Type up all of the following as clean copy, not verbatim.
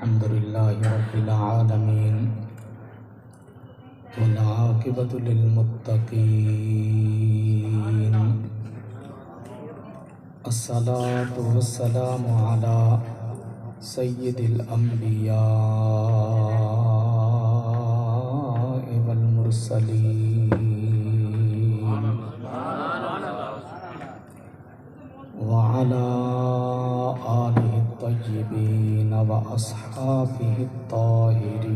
الحمد لله رب العالمين والعاقبة للمتقين الصلاة والسلام على سيد الأنبياء والمرسلين وعلى آله الطيبين وأصحابه الطاهرين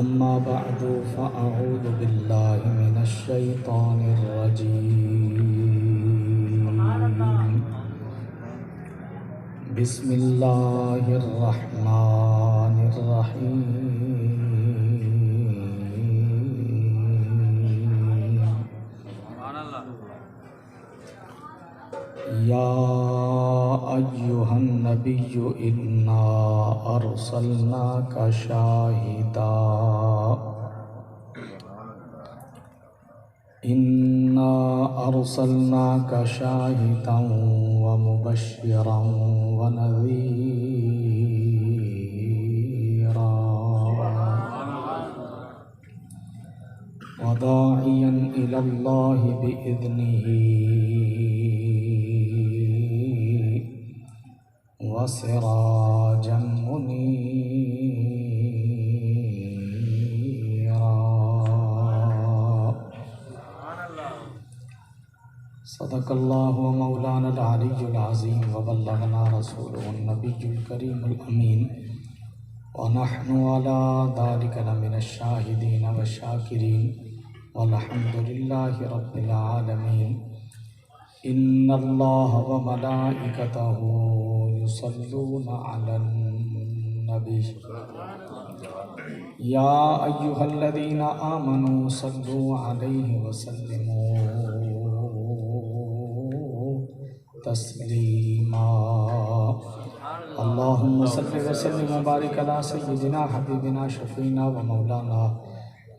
أما بعد فأعوذ بالله من الشيطان الرجيم بسم الله الرحمن الرحيم يا أيها النبي إنا أرسلناك شاهدا ومبشرا ونذيرا وداعيا إلى الله بإذنه وسراجا منيرا صدق الله ومولانا العلي العظيم وبلغنا رسوله النبي الكريم الأمين ونحن على ذلك لمن الشاهدين والشاكرين والحمد لله رب العالمين إن الله وملائكته يصلون على النبي يا أيها الذين آمنوا صلوا عليه وسلموا تسليما اللهم صل وسلم وبارك على سيدنا حبيبنا شفينا ومولانا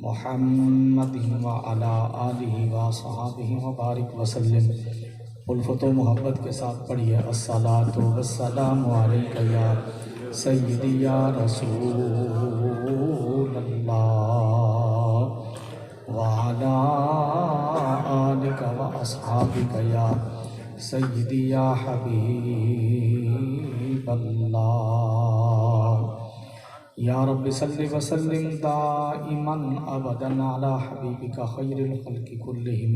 محمد وعلى آلہ وصحابہ وبارک وسلم. الفت و محبت کے ساتھ پڑھیے الصلاۃ والسلام علیک یا سیدی یا رسول اللہ وعلی آلک واصحابک یا سیدی یا حبیب اللہ. یا رب صلی وسلم دائما ابدا علی حبیبک خیر الخلق کلہم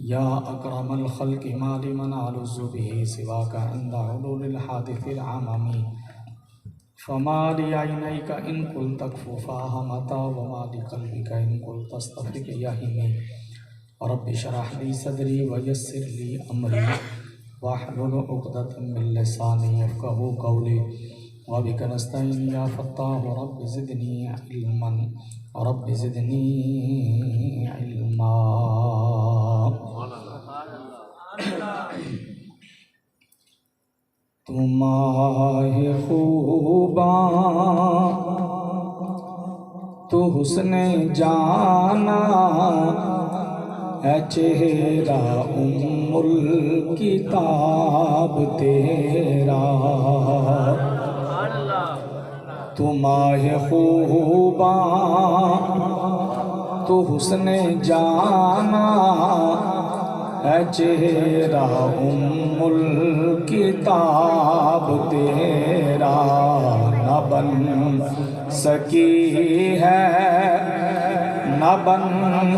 یا اکرم الخلق ما لمن علز به سواک عند حلول الحادث العممی فما لعینیک ان قلت اکففاها متا وما لقلبک ان قلت استفق یہمی. رب اشرح لی صدری ویسر لی امری واحلل عقدۃ من لسانی یفقهوا قولی وبك نستعين يا فتاح رب زدني علما رب زدني علما. تو ماہ خوباں تو حسن جانا ہے چہرہ ام الکتاب تیرا. تو ماہ خوباں تو حسن جانا ہے چہرہ ام الکتاب تیرا. نہ بن سکی ہے نہ بن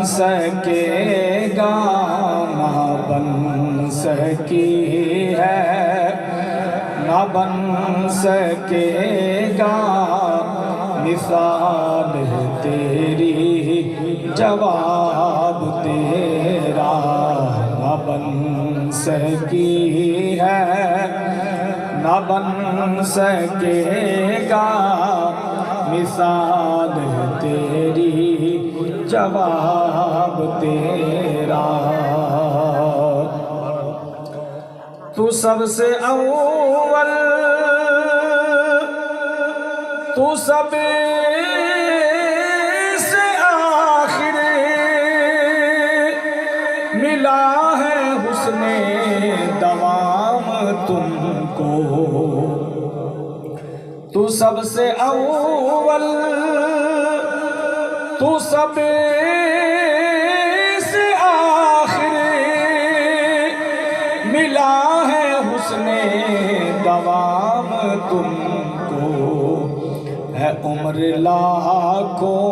سکے گا نہ بن سکی ہے نہ بن سکے گا مثال تیری جواب تیرا. نہ بن سکی ہے نہ بن سکے گا مثال تیری جواب تیرا. تو سب سے اول تو سب سے آخر ملا ہے حسن دوا تم کو، تو سب سے اول، تو سب سے آخر، ملا ہے حسن دوام تم کو، ہے عمر لاکھوں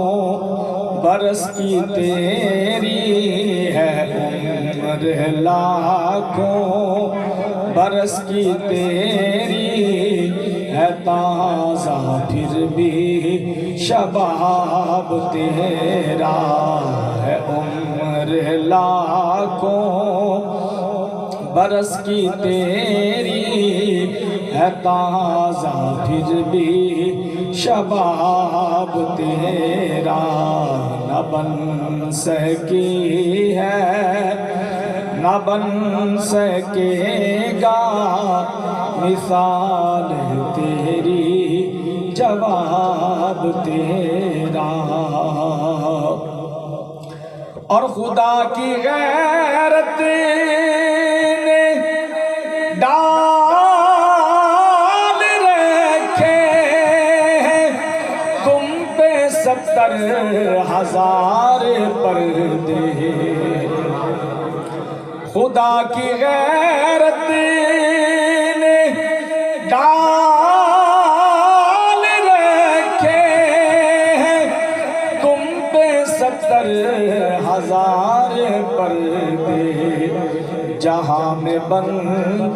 برس کی تیری، ہے عمر لاکھوں برس کی تیری، ہے تازہ پھر بھی شباب تیرا، ہے عمر لاکھوں برس کی تیری، ہے تازہ پھر بھی شباب تیرا، نہ بن سکی ہے نہ بن سکے گا مثال تیری، جواب تیرا، اور خدا کی غیرت نے ڈال رکھے تم پہ 70,000 پردے، خدا کی غیرت نے ڈال رکھے تم پہ 70,000 پردے، جہاں میں بن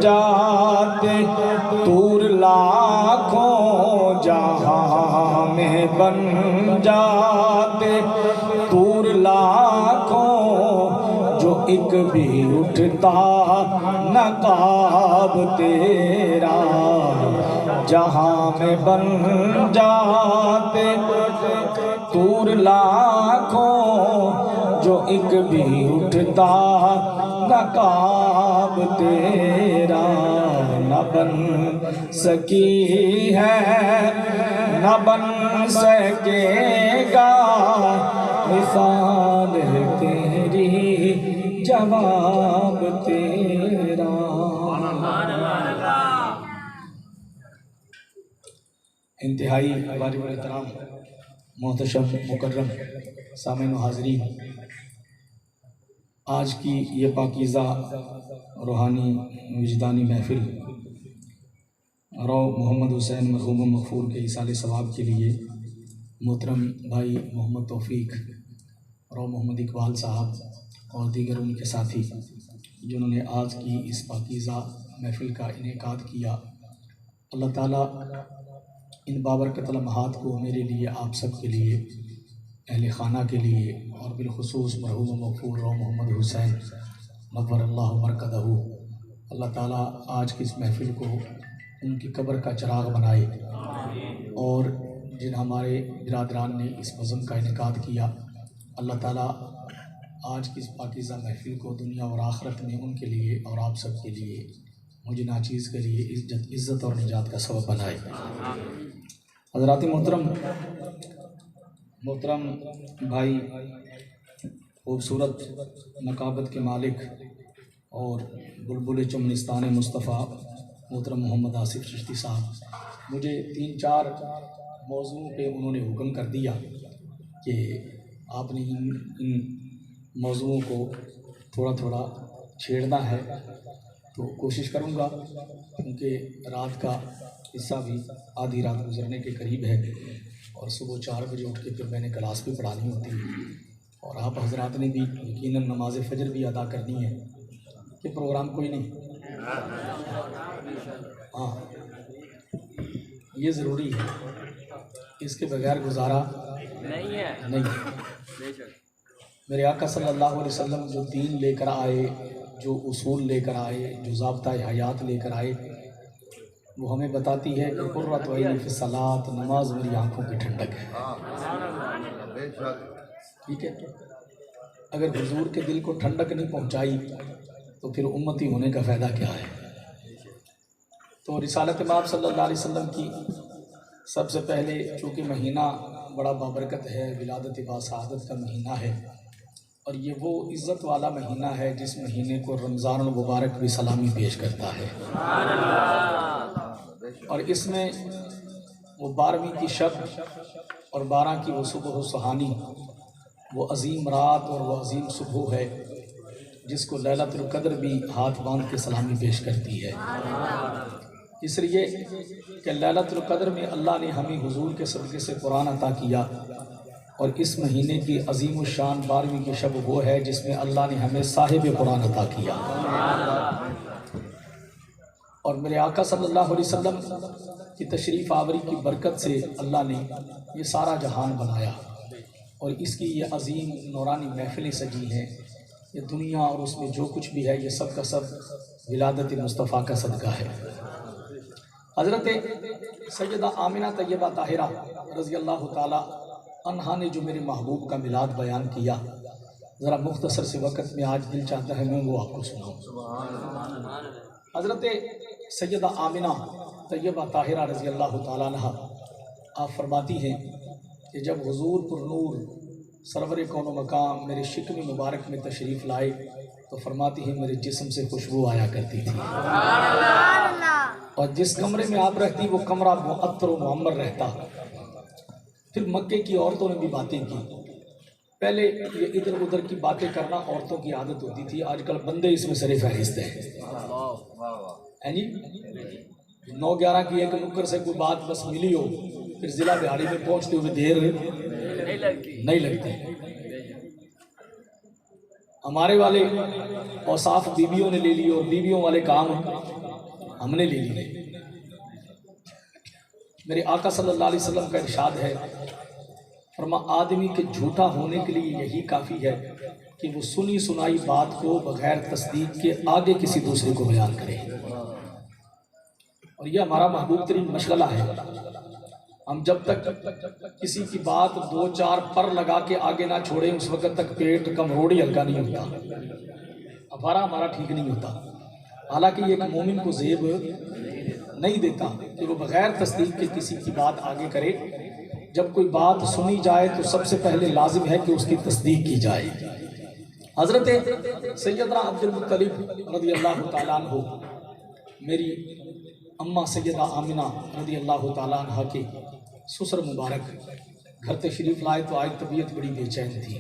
جاتے طور لاکھوں، جہاں میں بن جاتے طور لاکھوں، جو ایک بھی اٹھتا نقاب تیرا، جہاں میں بن جاتے طور لاکھوں، جو ایک بھی اٹھتا نقاب تیرا، نہ بن سکی ہے نہ بن سکے گا مثال تیری، جواب تیرا۔ انتہائی باری احترام محتشم مکرم سامعین و حاضرین، آج کی یہ پاکیزہ روحانی وجدانی محفل رو محمد حسین مرحوم مغفور کے ایصال ثواب کے لیے محترم بھائی محمد توفیق، رو محمد اقبال صاحب اور دیگر ان کے ساتھی جنہوں نے آج کی اس پاکیزہ محفل کا انعقاد کیا، اللہ تعالیٰ ان بابرکت لمحات کو میرے لیے، آپ سب کے لیے، اہل خانہ کے لیے اور بالخصوص مرحوم مغفور رو محمد حسین نور اللہ مرکزہ، اللہ تعالیٰ آج کی اس محفل کو ان کی قبر کا چراغ بنائے، اور جن ہمارے برادران نے اس بزم کا انعقاد کیا، اللہ تعالیٰ آج کی اس پاکیزہ محفل کو دنیا اور آخرت میں ان کے لیے اور آپ سب کے لیے، مجھے ناچیز کے لیے عزت اور نجات کا سبب بنائے۔ حضرات محترم بھائی، خوبصورت نقابت کے مالک اور بلبل چمنستان مصطفیٰ محترم محمد آصف چشتی صاحب، مجھے 3-4 موضوعوں پہ انہوں نے حکم کر دیا کہ آپ نے ان موضوعوں کو تھوڑا تھوڑا چھیڑنا ہے، تو کوشش کروں گا، کیونکہ رات کا حصہ بھی آدھی رات گزرنے کے قریب ہے، اور صبح 4 بجے اٹھ کے پھر میں نے کلاس بھی پڑھانی ہوتی ہے، اور آپ حضرات نے بھی یقیناً نماز فجر بھی ادا کرنی ہے، کہ پروگرام کوئی نہیں، ہاں یہ ضروری ہے، اس کے بغیر گزارا نہیں ہے۔ میرے آقا صلی اللہ علیہ وسلم جو دین لے کر آئے، جو اصول لے کر آئے، جو ضابطۂ حیات لے کر آئے، وہ ہمیں بتاتی ہے کہ قرۃ عینی فی الصلاۃ، نماز میری آنکھوں کی ٹھنڈک ہے۔ ٹھیک ہے، اگر حضور کے دل کو ٹھنڈک نہیں پہنچائی تو پھر امتی ہونے کا فائدہ کیا ہے؟ تو رسالت مآب صلی اللہ علیہ وسلم کی سب سے پہلے، چونکہ مہینہ بڑا بابرکت ہے، ولادت با سعادت کا مہینہ ہے، اور یہ وہ عزت والا مہینہ ہے جس مہینے کو رمضان المبارک بھی سلامی پیش کرتا ہے، اور اس میں وہ 12ویں کی شب اور 12 کی وہ صبح و سہانی، وہ عظیم رات اور وہ عظیم صبح ہے جس کو لیلۃ القدر بھی ہاتھ باندھ کے سلامی پیش کرتی ہے۔ اس لیے کہ لیلۃ القدر میں اللہ نے ہمیں حضور کے صدقے سے قرآن عطا کیا، اور اس مہینے کی عظیم الشان 12ویں کی شب وہ ہے جس میں اللہ نے ہمیں صاحب قرآن عطا کیا، اور میرے آقا صلی اللہ علیہ وسلم کی تشریف آوری کی برکت سے اللہ نے یہ سارا جہان بنایا، اور اس کی یہ عظیم نورانی محفلیں سجی ہیں۔ یہ دنیا اور اس میں جو کچھ بھی ہے یہ سب کا سب ولادت مصطفیٰ کا صدقہ ہے۔ حضرت سیدہ آمنہ طیبہ طاہرہ رضی اللہ تعالی عنہا نے جو میرے محبوب کا میلاد بیان کیا، ذرا مختصر سے وقت میں آج دل چاہتا ہے میں وہ آپ کو سناؤں۔ حضرت سیدہ آمنہ طیبہ طاہرہ رضی اللہ تعالیٰ عنہ آپ فرماتی ہیں کہ جب حضور پر نور سرور کون و مقام میرے شکم مبارک میں تشریف لائے تو فرماتی ہیں میرے جسم سے خوشبو آیا کرتی تھی، اور جس کمرے میں آپ رہتی وہ کمرہ معطر و معمر رہتا۔ پھر مکے کی عورتوں نے بھی باتیں کی، پہلے یہ ادھر ادھر کی باتیں کرنا عورتوں کی عادت ہوتی تھی، آج کل بندے اس میں سر فہرست ہیں جی۔ 9-11 کی ایک نکر سے کوئی بات بس ملی ہو پھر ضلع بہاڑی میں پہنچتے ہوئے دیر نہیں لگتی۔ ہمارے والے اوصاف بیویوں نے لے لی اور بیویوں والے کام ہم نے لے لیے۔ میرے آقا صلی اللہ علیہ وسلم کا ارشاد ہے، فرما آدمی کے جھوٹا ہونے کے لیے یہی کافی ہے کہ وہ سنی سنائی بات کو بغیر تصدیق کے آگے کسی دوسرے کو بیان کرے، اور یہ ہمارا محبوب ترین مشغلہ ہے۔ ہم جب تک کسی کی بات 2-4 پر لگا کے آگے نہ چھوڑیں اس وقت تک پیٹ کمروڑی ہلکا نہیں ہوتا، افارہ ہمارا ٹھیک نہیں ہوتا۔ حالانکہ یہ ایک مومن کو زیب نہیں دیتا کہ وہ بغیر تصدیق کے کسی کی بات آگے کرے۔ جب کوئی بات سنی جائے تو سب سے پہلے لازم ہے کہ اس کی تصدیق کی جائے۔ حضرت سیدنا عبد المطلب رضی اللہ تعالیٰ عنہ میری اماں سیدہ آمنہ رضی اللہ تعالیٰ عنہ کے سسر مبارک گھر تشریف لائے تو آج طبیعت بڑی بے چین تھی۔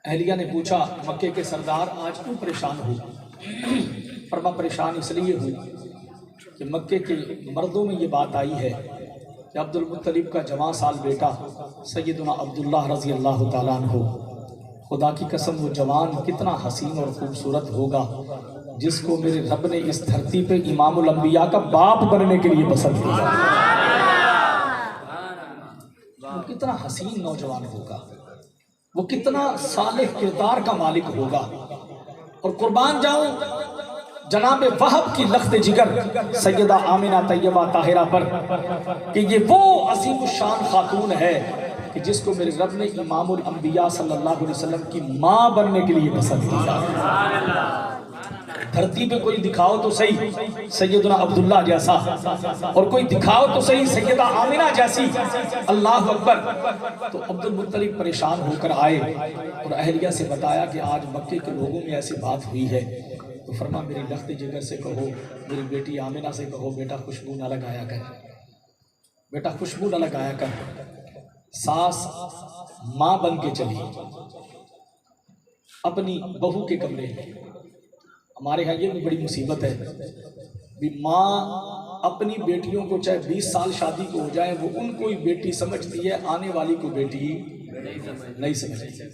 اہلیہ نے پوچھا مکے کے سردار آج کیوں پریشان ہو؟ فرما پریشان اس لیے ہوں کہ مکے کے مردوں میں یہ بات آئی ہے کہ عبد المطلب کا جوان سال بیٹا سیدنا عبداللہ رضی اللہ تعالیٰ عنہ، خدا کی قسم وہ جوان کتنا حسین اور خوبصورت ہوگا جس کو میرے رب نے اس دھرتی پہ امام الانبیاء کا باپ بننے کے لیے پسند کیا۔ وہ کتنا حسین نوجوان ہوگا، وہ کتنا صالح کردار کا مالک ہوگا، اور قربان جاؤں جناب وہب کی لخت جگر سیدہ آمنہ طیبہ طاہرہ پر کہ یہ وہ عظیم الشان خاتون ہے کہ جس کو میرے رب نے امام الانبیاء صلی اللہ علیہ وسلم کی ماں بننے کے لیے پسند کیا۔ دھرتی پہ کوئی دکھاؤ تو صحیح سیدنا عبداللہ جیسا، اور کوئی دکھاؤ تو صحیح سیدہ آمنہ جیسی، اللہ اکبر۔ تو عبد المطلب پریشان ہو کر آئے اور اہلیہ سے بتایا کہ آج مکے کے لوگوں میں ایسی بات ہوئی ہے، تو فرما میری لخت جگر سے کہو، میری بیٹی آمنہ سے کہو بیٹا خوشبو نہ لگایا کر، بیٹا خوشبو نہ لگایا کر۔ ساس ماں بن کے چلی اپنی بہو کے کمرے میں۔ ہمارے ہاں یہ بھی بڑی مصیبت ہے بھی ماں اپنی بیٹیوں کو چاہے 20 سال شادی کو ہو جائے وہ ان کو ہی بیٹی سمجھتی ہے، آنے والی کو بیٹی نہیں سمجھتی۔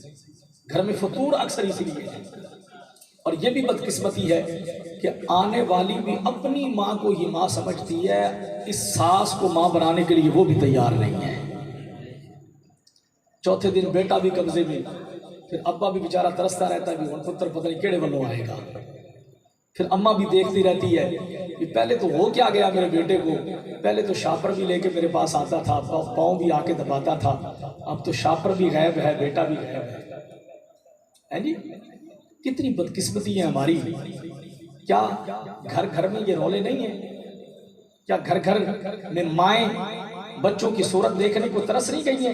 گھر میں فطور اکثر اسی لیے ہے، اور یہ بھی بدقسمتی ہے کہ آنے والی بھی اپنی ماں کو ہی ماں سمجھتی ہے، اس ساس کو ماں بنانے کے لیے وہ بھی تیار نہیں ہے۔ چوتھے دن بیٹا بھی قبضے میں، پھر ابا بھی بیچارہ ترستا رہتا ہے بھی ان پتر پتہ نہیں کیڑے والوں آئے گا۔ پھر اماں بھی دیکھتی رہتی ہے کہ پہلے تو وہ کیا گیا میرے بیٹے کو، پہلے تو شاپر بھی لے کے میرے پاس آتا تھا، پاؤں بھی آ کے دباتا تھا، اب تو شاپر بھی غائب ہے، بیٹا بھی غائب ہے جی۔ کتنی بدقسمتی ہے ہماری۔ کیا گھر گھر میں یہ رولے نہیں ہیں؟ کیا گھر گھر میں مائیں بچوں کی صورت دیکھنے کو ترس نہیں گئی ہیں؟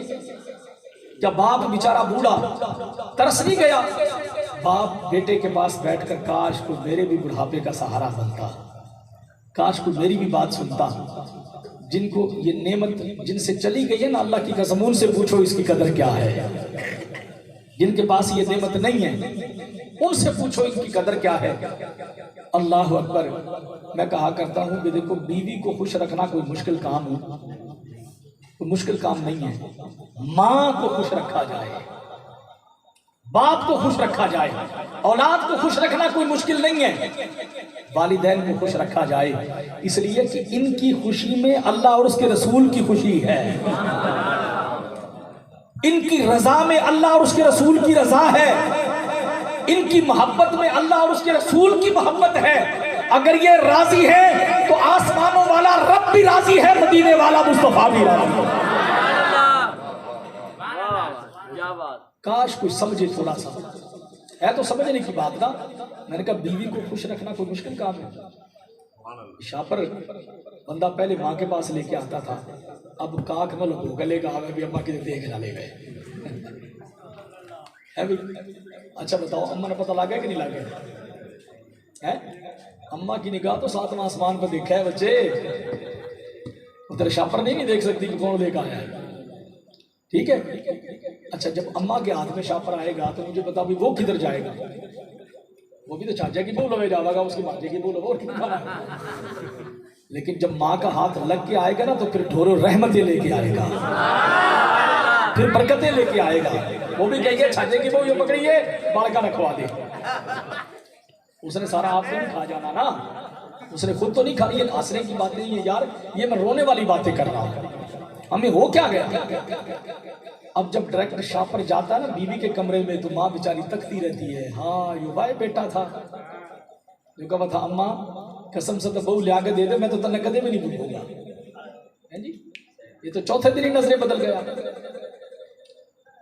کیا باپ بیچارہ بوڑھا ترس نہیں گیا؟ باپ بیٹے کے پاس بیٹھ کر کاش کو میرے بھی بڑھاپے کا سہارا بنتا، کاش کو میری بھی بات سنتا۔ جن کو یہ نعمت جن سے چلی گئی ہے نا، اللہ کی قسم ان سے پوچھو اس کی قدر کیا ہے۔ جن کے پاس یہ نعمت نہیں ہے ان سے پوچھو ان کی قدر کیا ہے۔ اللہ اکبر۔ میں کہا کرتا ہوں کہ دیکھو، بیوی کو خوش رکھنا کوئی مشکل کام ہو، کوئی مشکل کام نہیں ہے۔ ماں کو خوش رکھا جائے، باپ کو خوش رکھا جائے، اولاد کو خوش رکھنا کوئی مشکل نہیں ہے۔ والدین کو خوش رکھا جائے، اس لیے کہ ان کی خوشی میں اللہ اور اس کے رسول کی خوشی ہے، ان کی رضا میں اللہ اور اس کے رسول کی رضا ہے، ان کی محبت میں اللہ اور اس کے رسول کی محبت ہے۔ اگر یہ راضی ہے تو آسمانوں والا رب بھی راضی ہے، مدینے والا مصطفیٰ بھی راضی ہے۔ کاش کوئی سمجھے، تھوڑا سا ہے تو سمجھنے کی بات نا۔ میں نے کہا بیوی کو خوش رکھنا کوئی مشکل کام ہے۔ شاپر بندہ پہلے ماں کے پاس لے کے آتا تھا، اب کاک نہ لگو گلے کا بھی اماں کی دیکھ نہ لے گئے ہے بھی۔ اچھا بتاؤ، اماں نے پتہ لگا کہ نہیں لگا ہے؟ اماں کی نگاہ تو ساتواں آسمان پہ دیکھا ہے بچے، ادھر شاپر نہیں دیکھ سکتی کہ کون لے کے آیا ہے، ٹھیک ہے؟ اچھا جب اماں کے ہاتھ میں شاپر آئے گا تو مجھے بتا بھی وہ کدھر جائے گا؟ وہ بھی تو چاچا کی بہو لوے جاوے گا، اس کی ماجے کی بہو لوے، اور کتنا ہے۔ لیکن جب ماں کا ہاتھ لگ کے آئے گا نا تو پھر ڈھورو رحمتیں لے کے آئے گا، پھر برکتیں لے کے آئے گا۔ وہ بھی کہیے چاچے کی بہو یہ پکڑیے بال کا رکھوا دے، اس نے سارا آپ کو نہیں کھا جانا نا، اس نے خود تو نہیں کھا۔ یہ ہنسنے کی باتیں نہیں ہے یار، یہ میں رونے والی باتیں کر رہا ہوں۔ ہمیں ہو کیا گیا؟ اب جب ڈائریکٹر شاپر جاتا ہے نا بیوی کے کمرے میں تو ماں بیچاری تکتی رہتی ہے، ہاں یہ بھائی بیٹا تھا جو کہا تھا اماں قسم سے تو بہو لیا کے دے دے، میں تو تنہیں کدے بھی نہیں بھولوں گا جی۔ یہ تو چوتھے دن ہی نظریں بدل گیا۔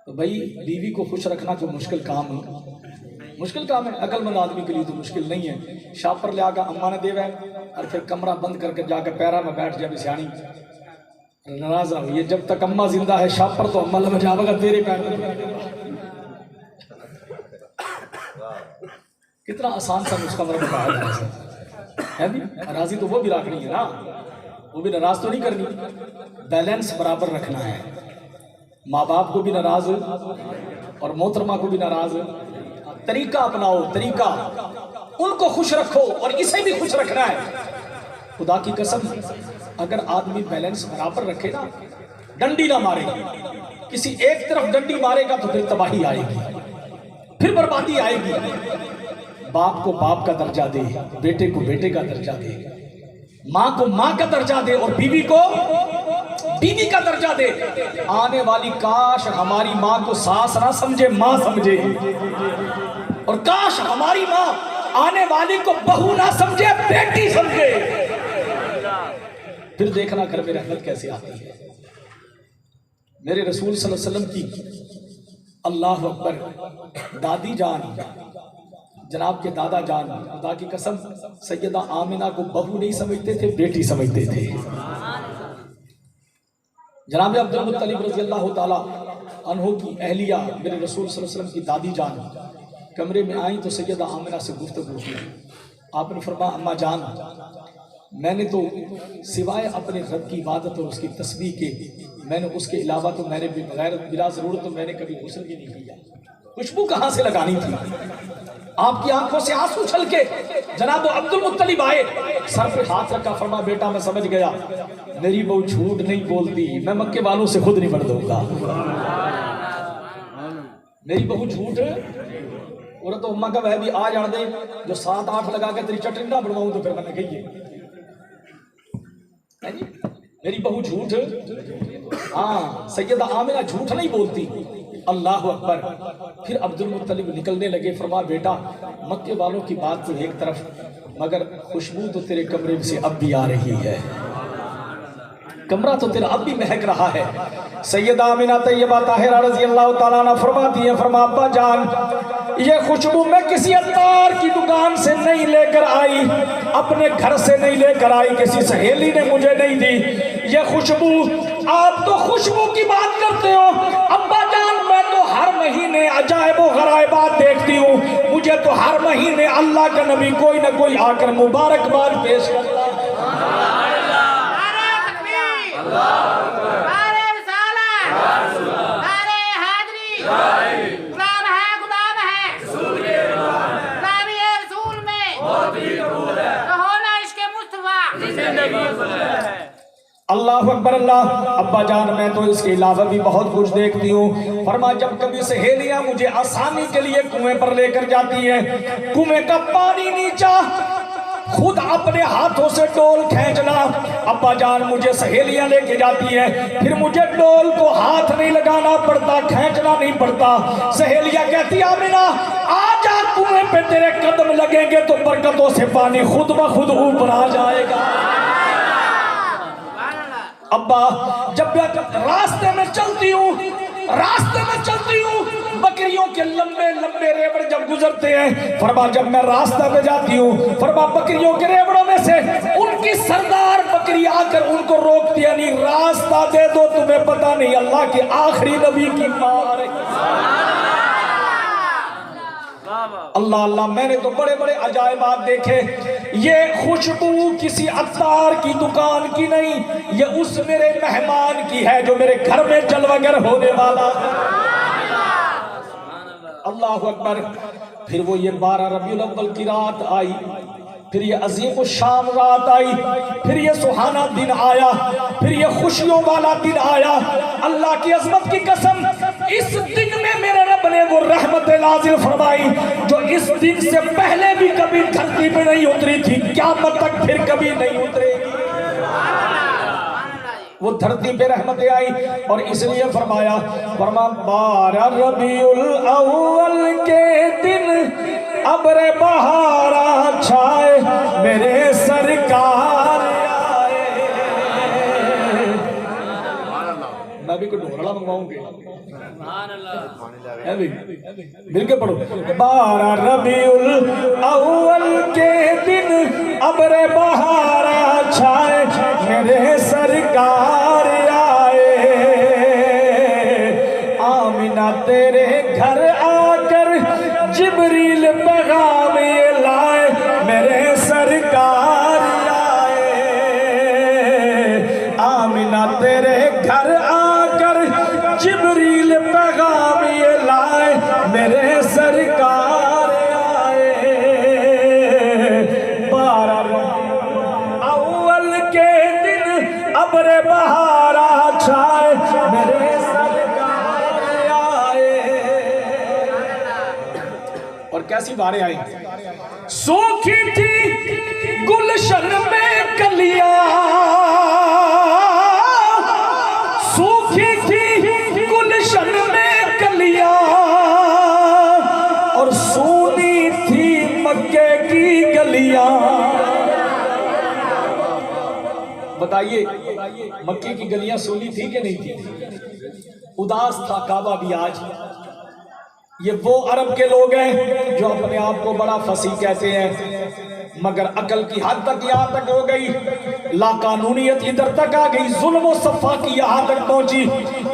تو بھائی بیوی کو خوش رکھنا کوئی مشکل کام ہے، مشکل کام ہے، عقل مند آدمی کے لیے تو مشکل نہیں ہے۔ شاپر لیا کے اماں نے دے وے اور پھر کمرہ بند کر کے جا کے پیرا میں بیٹھ جائے، سیانی ناراض ہوئی ہے، جب تک اماں زندہ ہے شاپر تو اماں لمحہ جاوے گا تیرے پیر میں۔ کتنا آسان سا نسخہ میں بتایا ہے بھی، راضی تو وہ بھی رکھنی ہے نا، وہ بھی ناراض تو نہیں کرنی، بیلنس برابر رکھنا ہے۔ ماں باپ کو بھی ناراض اور محترمہ کو بھی ناراض، طریقہ اپناؤ، طریقہ ان کو خوش رکھو اور اسے بھی خوش رکھنا ہے۔ خدا کی قسم اگر آدمی بیلنس برابر رکھے نا، ڈنڈی نہ مارے، کسی ایک طرف ڈنڈی مارے گا تو پھر تباہی آئے گی، پھر بربادی آئے گی۔ باپ کو باپ کا درجہ دے، بیٹے کو بیٹے کا درجہ دے، ماں کو ماں کا درجہ دے اور بیوی کو بیوی کا درجہ دے۔ آنے والی کاش ہماری ماں کو ساس نہ سمجھے، ماں سمجھے، اور کاش ہماری ماں آنے والی کو بہو نہ سمجھے، بیٹی سمجھے۔ پھر دیکھنا گھر میں رحمت کیسے آتی ہے۔ میرے رسول صلی اللہ علیہ وسلم کی اللہ اکبر دادی جان، جناب کے دادا جان، خدا کی قسم سیدہ آمنہ کو بہو نہیں سمجھتے تھے، بیٹی سمجھتے تھے۔ جناب عبد المطلب رضی اللہ تعالیٰ عنہ کی اہلیہ میرے رسول صلی اللہ علیہ وسلم کی دادی جان کمرے میں آئیں تو سیدہ آمنہ سے گفتگو کی۔ آپ نے فرمایا اماں جان، میں نے تو سوائے اپنے رب کی عبادت اور اس کی تسبیح کے، میں نے اس کے علاوہ تو میں نے بغیر بلا ضرورت تو میں نے کبھی غسل بھی نہیں کیا، خوشبو کہاں سے لگانی تھی؟ آپ کی آنکھوں سے آنسو چھل کے جناب عبد المطلب آئے، سر پہ ہاتھ رکھا، فرمایا بیٹا میں سمجھ گیا، میری بہو جھوٹ نہیں بولتی، میں مکے والوں سے خود نہیں بڑھ دوں گا، میری بہو جھوٹ اور تو اماں کا وہ بھی آ جان دے جو 7-8 لگا کے تیری چٹنی نہ بنواؤں تو پھر میں نے کہیے میری بہو جھوٹ، ہاں سیدہ آمنہ جھوٹ نہیں بولتی۔ اللہ اکبر۔ پھر عبد المطلب نکلنے لگے، فرمایا بیٹا مکے والوں کی بات تو ایک طرف، مگر خوشبو تو تیرے کمرے سے اب بھی آ رہی ہے، کمرہ تو تیرا اب بھی مہک رہا ہے۔ سیدہ آمنہ طیبہ طاہرہ رضی اللہ تعالیٰ عنہ فرماتی ہیں، فرمایا ابا جان یہ خوشبو میں کسی عطار کی دکان سے نہیں لے کر آئی، اپنے گھر سے نہیں لے کر آئی، کسی سہیلی نے مجھے نہیں دی یہ خوشبو۔ آپ تو خوشبو کی بات کرتے ہو، ابا جان میں ہر مہینے عجائب و غرائبات دیکھتی ہوں، مجھے تو ہر مہینے اللہ کا نبی کوئی نہ کوئی آ کر مبارکباد پیش کرتا ہے۔ اللہ اکبر اللہ۔ ابا جان میں تو اس کے علاوہ بھی بہت کچھ دیکھتی ہوں۔ فرما جب کبھی سہیلیاں مجھے آسانی کے لیے کنویں پر لے کر جاتی ہیں، کنویں کا پانی نیچا خود اپنے ہاتھوں سے ڈول کھینچنا۔ ابا جان مجھے سہیلیاں لے کے جاتی ہیں، پھر مجھے ڈول کو ہاتھ نہیں لگانا پڑتا، کھینچنا نہیں پڑتا۔ سہیلیاں کہتی آمینہ آجا کنویں پہ تیرے قدم لگیں گے تو برکتوں سے پانی خود بخود اوپر آ جائے گا۔ ابا جب راستے میں چلتی ہوں بکریوں کے لمبے لمبے ریوڑ جب گزرتے ہیں، فرما جب میں راستہ پہ جاتی ہوں، فرما بکریوں کے ریوڑوں میں سے ان کی سردار بکری آ کر ان کو روکتی ہے، نہیں راستہ دے دو، تمہیں پتہ نہیں اللہ کے آخری نبی کی مار ہے۔ اللہ اللہ، میں نے تو بڑے بڑے عجائبات دیکھے۔ یہ خوشبو کسی عطار کی دکان کی نہیں، یہ اس میرے مہمان کی ہے جو میرے گھر میں جلوگر ہونے والا ہے۔ اللہ اکبر۔ پھر وہ یہ 12 ربیع الاول کی رات آئی، پھر یہ عظیم الشان رات آئی، پھر یہ سہانا دن آیا، پھر یہ خوشیوں والا دن آیا۔ اللہ کی عظمت کی قسم، اس دن میں میرے رب نے وہ رحمت نازل فرمائی جو اس دن سے پہلے بھی کبھی دھرتی پہ نہیں اتری تھی، قیامت تک پھر کبھی نہیں اترے گی۔ وہ دھرتی پہ رحمتیں آئی، اور اس لیے فرمایا 12 ربیع الاول کے دن ابر بہارا چھائے میرے سرکار آئے۔ میں بھی کوئی ڈھولڑا منگواؤں گے، مل کے پڑھو۔ 12 ربیع الاول کے دن ابر بہارا چھائے میرے سرکار آئے، آمینہ تیرے گھر آ کر جبریل پیغام یہ لائے میرے سرکار آئے، آمینہ تیرے گھر آ کر جبریل پیغام یہ لائے میرے سرکار آئے۔ 12 ربیع اول کے دن ابر بہارا چھائے میرے سرکار آئے۔ اور کیسی باریں آئی، سوکھی تھی گلشن میں کلیاں، سوکھی تھی گلشن میں کلیاں، اور سونی تھی مکے کی گلیاں۔ بتائیے مکے کی گلیاں سونی تھی کہ نہیں تھی؟ اداس تھا کعبہ بھی آج۔ یہ وہ عرب کے لوگ ہیں جو اپنے آپ کو بڑا فصیح کہتے ہیں، مگر عقل کی حد تک یہاں تک ہو گئی، لا قانونیت ادھر تک آ گئی، ظلم و صفاقی یہاں تک پہنچی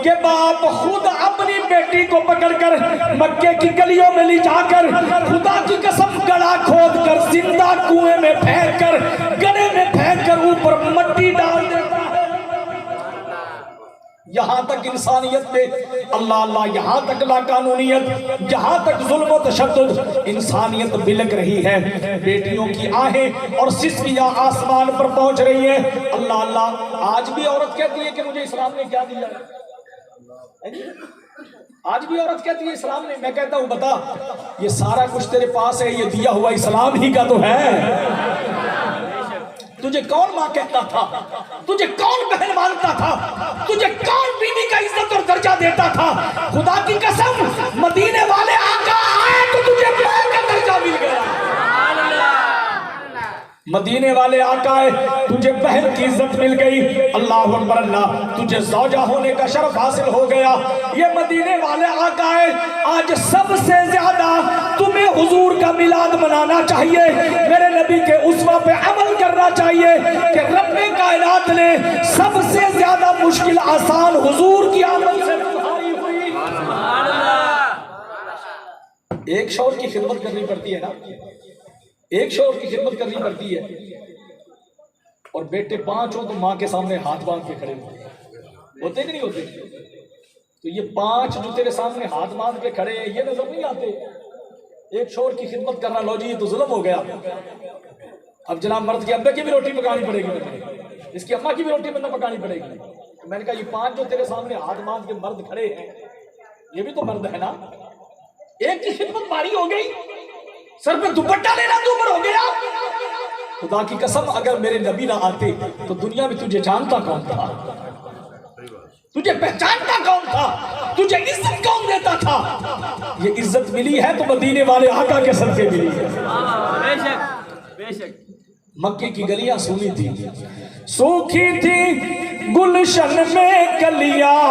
کہ باپ خود اپنی بیٹی کو پکڑ کر مکے کی گلیوں میں لے جا کر خدا کی قسم گڑھا کھود کر زندہ کنویں میں پھینک کر گڑھے میں پھینک کر اوپر مٹی ڈال دیتا ہے۔ یہاں تک انسانیت میں اللہ اللہ، یہاں تک لا قانونیت، یہاں تک ظلم و تشدد، انسانیت بلک رہی ہے۔ بیٹیوں کی آہیں اور سسکیاں آسمان پر پہنچ رہی ہیں۔ اللہ اللہ، آج بھی عورت کہتی ہے کہ مجھے اسلام نے کیا دیا ہے؟ آج بھی عورت کہتی ہے اسلام نے، میں کہتا ہوں بتا، یہ سارا کچھ تیرے پاس ہے، یہ دیا ہوا اسلام ہی کا تو ہے۔ تجھے کون ماں کہتا تھا؟ تجھے کون بہن مانتا تھا؟ تجھے کون بیوی کا عزت اور درجہ دیتا تھا؟ خدا کی قسم مدینے والے آقا آئے تو تجھے ماں کا درجہ مل گیا۔ مدینے والے آقا آئے تجھے بہن کی عزت مل گئی۔ اللہ اکبر اللہ، تجھے زوجہ ہونے کا شرف حاصل ہو گیا۔ یہ مدینے والے آقا آئے، آج سب سے زیادہ تمہیں حضور کا میلاد منانا چاہیے، میرے نبی کے اسوہ پہ عمل کرنا چاہیے کہ رب کائنات نے سب سے زیادہ مشکل آسان حضور کی آمد سے تمہاری ہوئی۔ ایک شوہر کی خدمت کرنی پڑتی ہے نا، ایک شوہر کی خدمت کرنی پڑتی ہے، اور بیٹے 5 ہوں تو ماں کے سامنے ہاتھ باندھ کے کھڑے ہوتے کہ نہیں ہوتے؟ تو یہ 5 جو تیرے سامنے ہاتھ باندھ کے کھڑے ہیں، یہ نظر نہیں آتے؟ ایک شوہر کی خدمت کرنا، لو جی یہ تو ظلم ہو گیا۔ اب جناب مرد کے ابے کی بھی روٹی پکانی پڑے گی، اس کی اماں کی بھی روٹی بندہ پکانی پڑے گی۔ میں نے کہا یہ 5 جو تیرے سامنے ہاتھ باندھ کے مرد کھڑے ہیں، یہ بھی تو مرد ہے نا؟ ایک کی خدمت باری ہو گئی، سر پہ دوپٹہ لینا تو اوپر ہو گیا۔ خدا کی قسم اگر میرے نبی نہ آتے تو دنیا میں تجھے جانتا کون تھا؟ تجھے پہچانتا کون تھا؟ تجھے عزت کون دیتا تھا؟ یہ عزت ملی ہے تو مدینے والے آقا کے صدقے ملی ہے۔ بے شک بے شک۔ مکے کی گلیاں سونی تھی، سوکھی تھی گلشن میں کلیاں،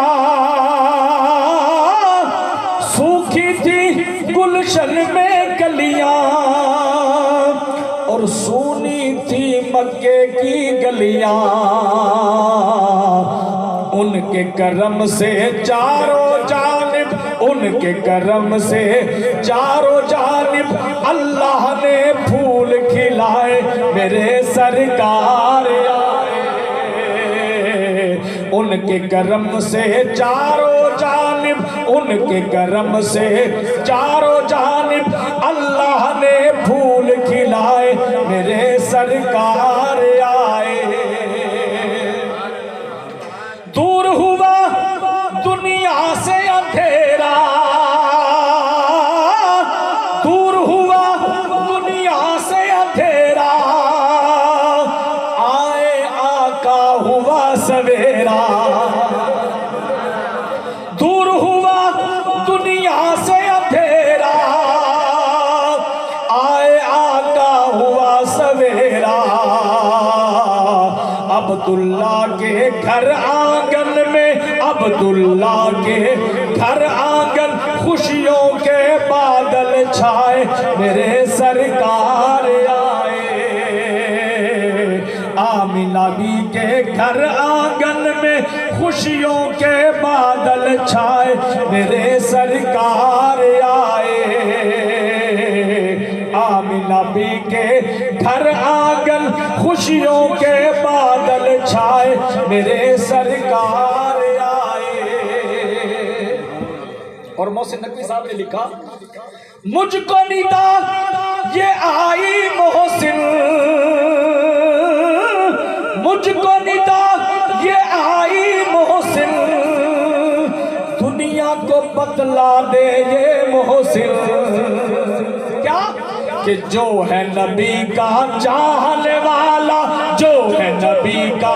سوکھی تھی گلشن میں کلیاں، اور سونی تھی مکے کی گلیاں، ان کے کرم سے چاروں جانب، ان کے کرم سے چاروں جانب اللہ نے پھول کھلائے، میرے سرکار آئے، ان کے کرم سے چاروں جانب، ان کے کرم سے چاروں جانب اللہ نے پھول کھلائے، میرے سرکار آئے۔ دور ہوا دنیا سے اندھیرا، دور ہوا دنیا سے اندھیرا، آئے آقا ہوا سویرا، دور ہوا دنیا سے اندھیرا، آئے آقا ہوا سویرا، عبداللہ کے گھر آنگن میں، عبداللہ کے گھر آنگن خوشیوں کے بادل چھائے، میرے سرکار آئے، آمینہ بی کے گھر آنگن میں خوشیوں کے بادل چھائے، میرے سرکار آئے، آمینہ بی کے گھر آنگن خوشیوں کے بادل چھائے، میرے سرکار آئے۔ اور محسن نقوی صاحب نے لکھا، مجھ کو ندا یہ آئی محسن، مجھ کو ندا یہ آئی محسن، دنیا کو بتلا دے یہ محسن، کیا کہ جو ہے نبی کا چاہنے والا، جو ہے نبی کا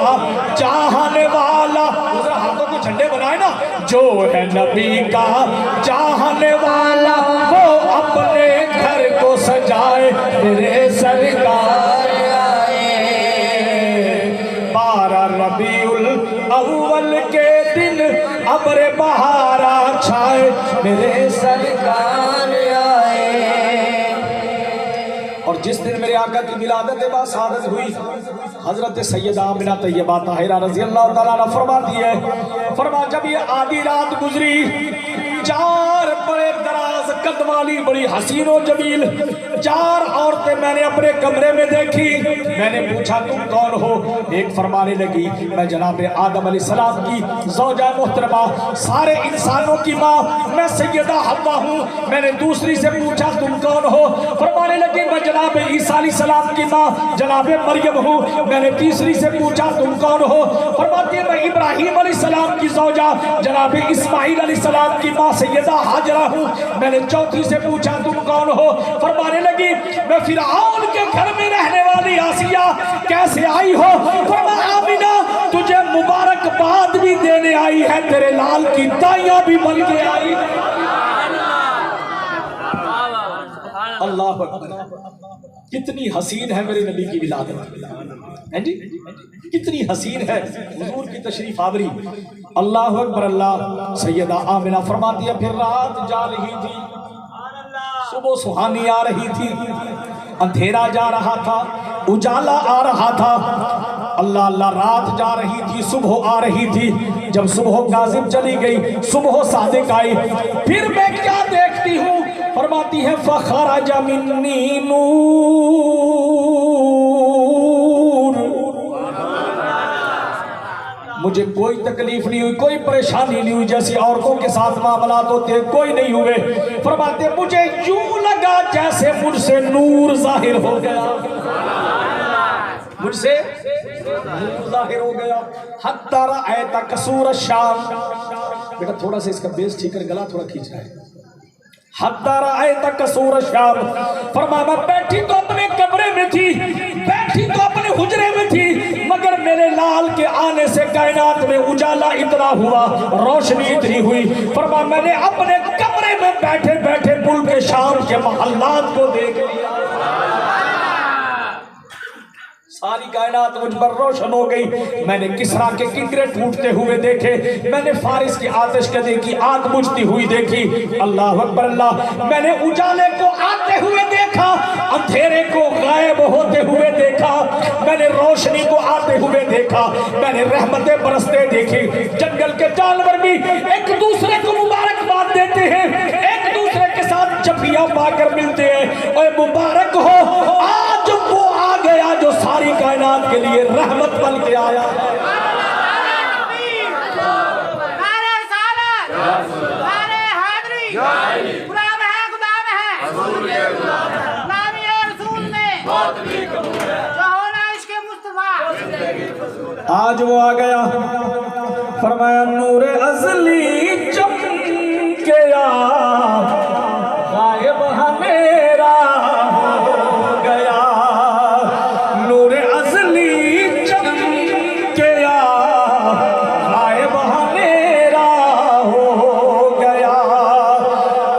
چاہنے والا، ہاتھوں کو جھنڈے بنائے نا، جو ہے نبی کا چاہنے والا، وہ اپنے گھر کو سجائے، میرے سرکار آئے، 12 ربیع الاول کے دن ابر بہارا چھائے، میرے سرکار آئے۔ اور جس دن میرے آقا کی ولادت باسعادت ہوئی، حضرت سیدہ آمنہ طیبہ طاہرہ رضی اللہ تعالیٰ عنہ فرماتی ہے، فرما جب یہ آدھی رات گزری، 4 بڑے دراز قد والی بڑی حسین و جمیل 4 عورتیں میں نے اپنے کمرے میں دیکھی، میں نے پوچھا تم کون ہو؟ ایک فرمانے لگی میں جناب آدم علیہ السلام کی زوجہ محترمہ، سارے انسانوں کی ماں، میں سیدہ حوا ہوں۔ میں نے دوسری سے پوچھا تم کون ہو؟ فرمانے لگی میں جناب عیسیٰ علیہ السلام کی ماں جناب مریم ہوں۔ میں نے تیسری سے پوچھا تم کون ہو؟ فرماتی ہے میں ابراہیم علیہ السلام کی زوجہ جناب اسماعیل علیہ السلام کی ماں سیدہ حاجرہ ہوں۔ میں نے چوتھی سے پوچھا تم کون ہو؟ فرمانے لگی میں فرعون کے گھر میں رہنے والی آسیہ، کیسے آئی ہو؟ فرمایا آمینہ تجھے مبارکباد بھی دینے آئی ہے، تیرے لال کی دائیاں بھی بن کے آئی۔ اللہ اکبر، کتنی حسین ہے میرے نبی کی ولادت، جی کتنی حسین ہے حضور کی تشریف آوری۔ اللہ اکبر اللہ۔ سیدہ آمنہ فرماتی ہے پھر رات جا رہی تھی، صبح سہانی آ رہی تھی، اندھیرا جا رہا تھا، اجالا آ رہا تھا، اللہ اللہ رات جا رہی تھی، صبح آ رہی تھی۔ جب صبح کاذب چلی گئی، صبح صادق آئی، پھر میں کیا دیکھتی ہوں؟ فرماتی ہے فخرج منی نور، مجھے کوئی تکلیف نہیں ہوئی، کوئی پریشانی نہیں ہوئی، جیسی عورتوں کے ساتھ معاملات ہوتے ہیں کوئی نہیں ہوئے۔ فرماتے مجھے یوں لگا جیسے مجھ سے نور ظاہر ہو گیا، مجھ سے نور ظاہر ہو گیا۔ حتی رأیت قصور الشام، بیٹا تھوڑا سا اس کا بیس ٹھیک کر، گلا تھوڑا کھینچ رہا ہے۔ حتی رأیت قصور الشام، فرمایا میں بیٹھی تو اپنے کمرے میں تھی، بیٹھی تو اپنے حجرے میں تھی، مگر میرے لال کے آنے سے کائنات میں اجالا اتنا ہوا، روشنی اتنی ہوئی۔ فرمایا میں نے اپنے کمرے میں بیٹھے بیٹھے ملک شام کے محلات کو دیکھ لیا، ساری کائنات مجھ پر روشن ہو گئی۔ میں نے کسرا کے کنگرے ٹوٹتے ہوئے دیکھے، میں نے فارس کی آتش کدے کی آگ بجھتی ہوئی دیکھی، اللہ اکبر اللہ۔ میں نے اجالے کو آتے ہوئے دیکھا، اندھیرے کو غائب ہوتے ہوئے دیکھا، میں نے روشنی کو آتے ہوئے دیکھا، میں نے رحمتیں برستے دیکھی۔ جنگل کے جانور بھی ایک دوسرے کو مبارکباد دیتے ہیں، ایک دوسرے کے ساتھ جھپیاں پا کر ملتے ہیں، اور مبارک ہو آج وہ آ گیا جو ساری کائنات کے لیے رحمت بن کے آیا۔ آج وہ آ گیا، فرمایا نور ازلی چمکیا، غائب ہمیرا ہو گیا، نور ازلی چمکیا، غائب ہمیرا ہو گیا،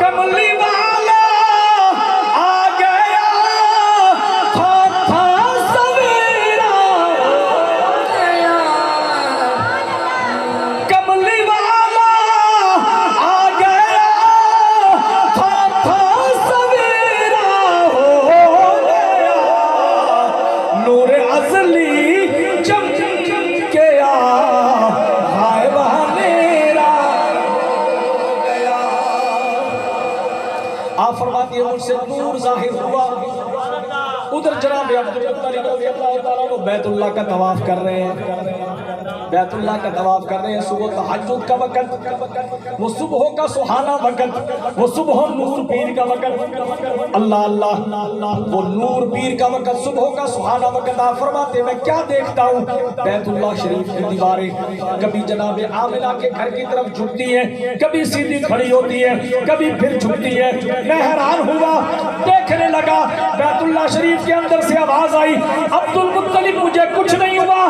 کملی والا آ گیا، تھا سویرا ہو گیا، کملی والا آ گیا، تھا سویرا ہو گیا، نور ازلی چمکیا، غائب ہمیرا ہو گیا۔ آپ فرماتی ہیں مجھ سے نور ظاہر ہوا۔ ادھر جناب عبدالمطلب رضی اللہ تعالیٰ وہ بیت اللہ کا طواف کر رہے ہیں، بیت اللہ کا طواف کر رہے ہیں، صبح تہجد کا وقت، وہ صبح کا سہانا وقت، وہ صبح نور پیر کا وقت، اللہ اللہ، وہ نور پیر کا وقت، صبح کا سہانا وقت۔ آپ فرماتے میں کیا دیکھتا ہوں، بیت اللہ شریف کی دیواریں کبھی جناب آمنہ کے گھر کی طرف جھکتی ہیں، کبھی سیدھی کھڑی ہوتی ہے، کبھی پھر جھکتی ہے۔ میں حیران ہوا، دیکھنے لگا، بیت اللہ شریف کے اندر سے آواز آئی، عبدالمطلب مجھے کچھ نہیں ہوا،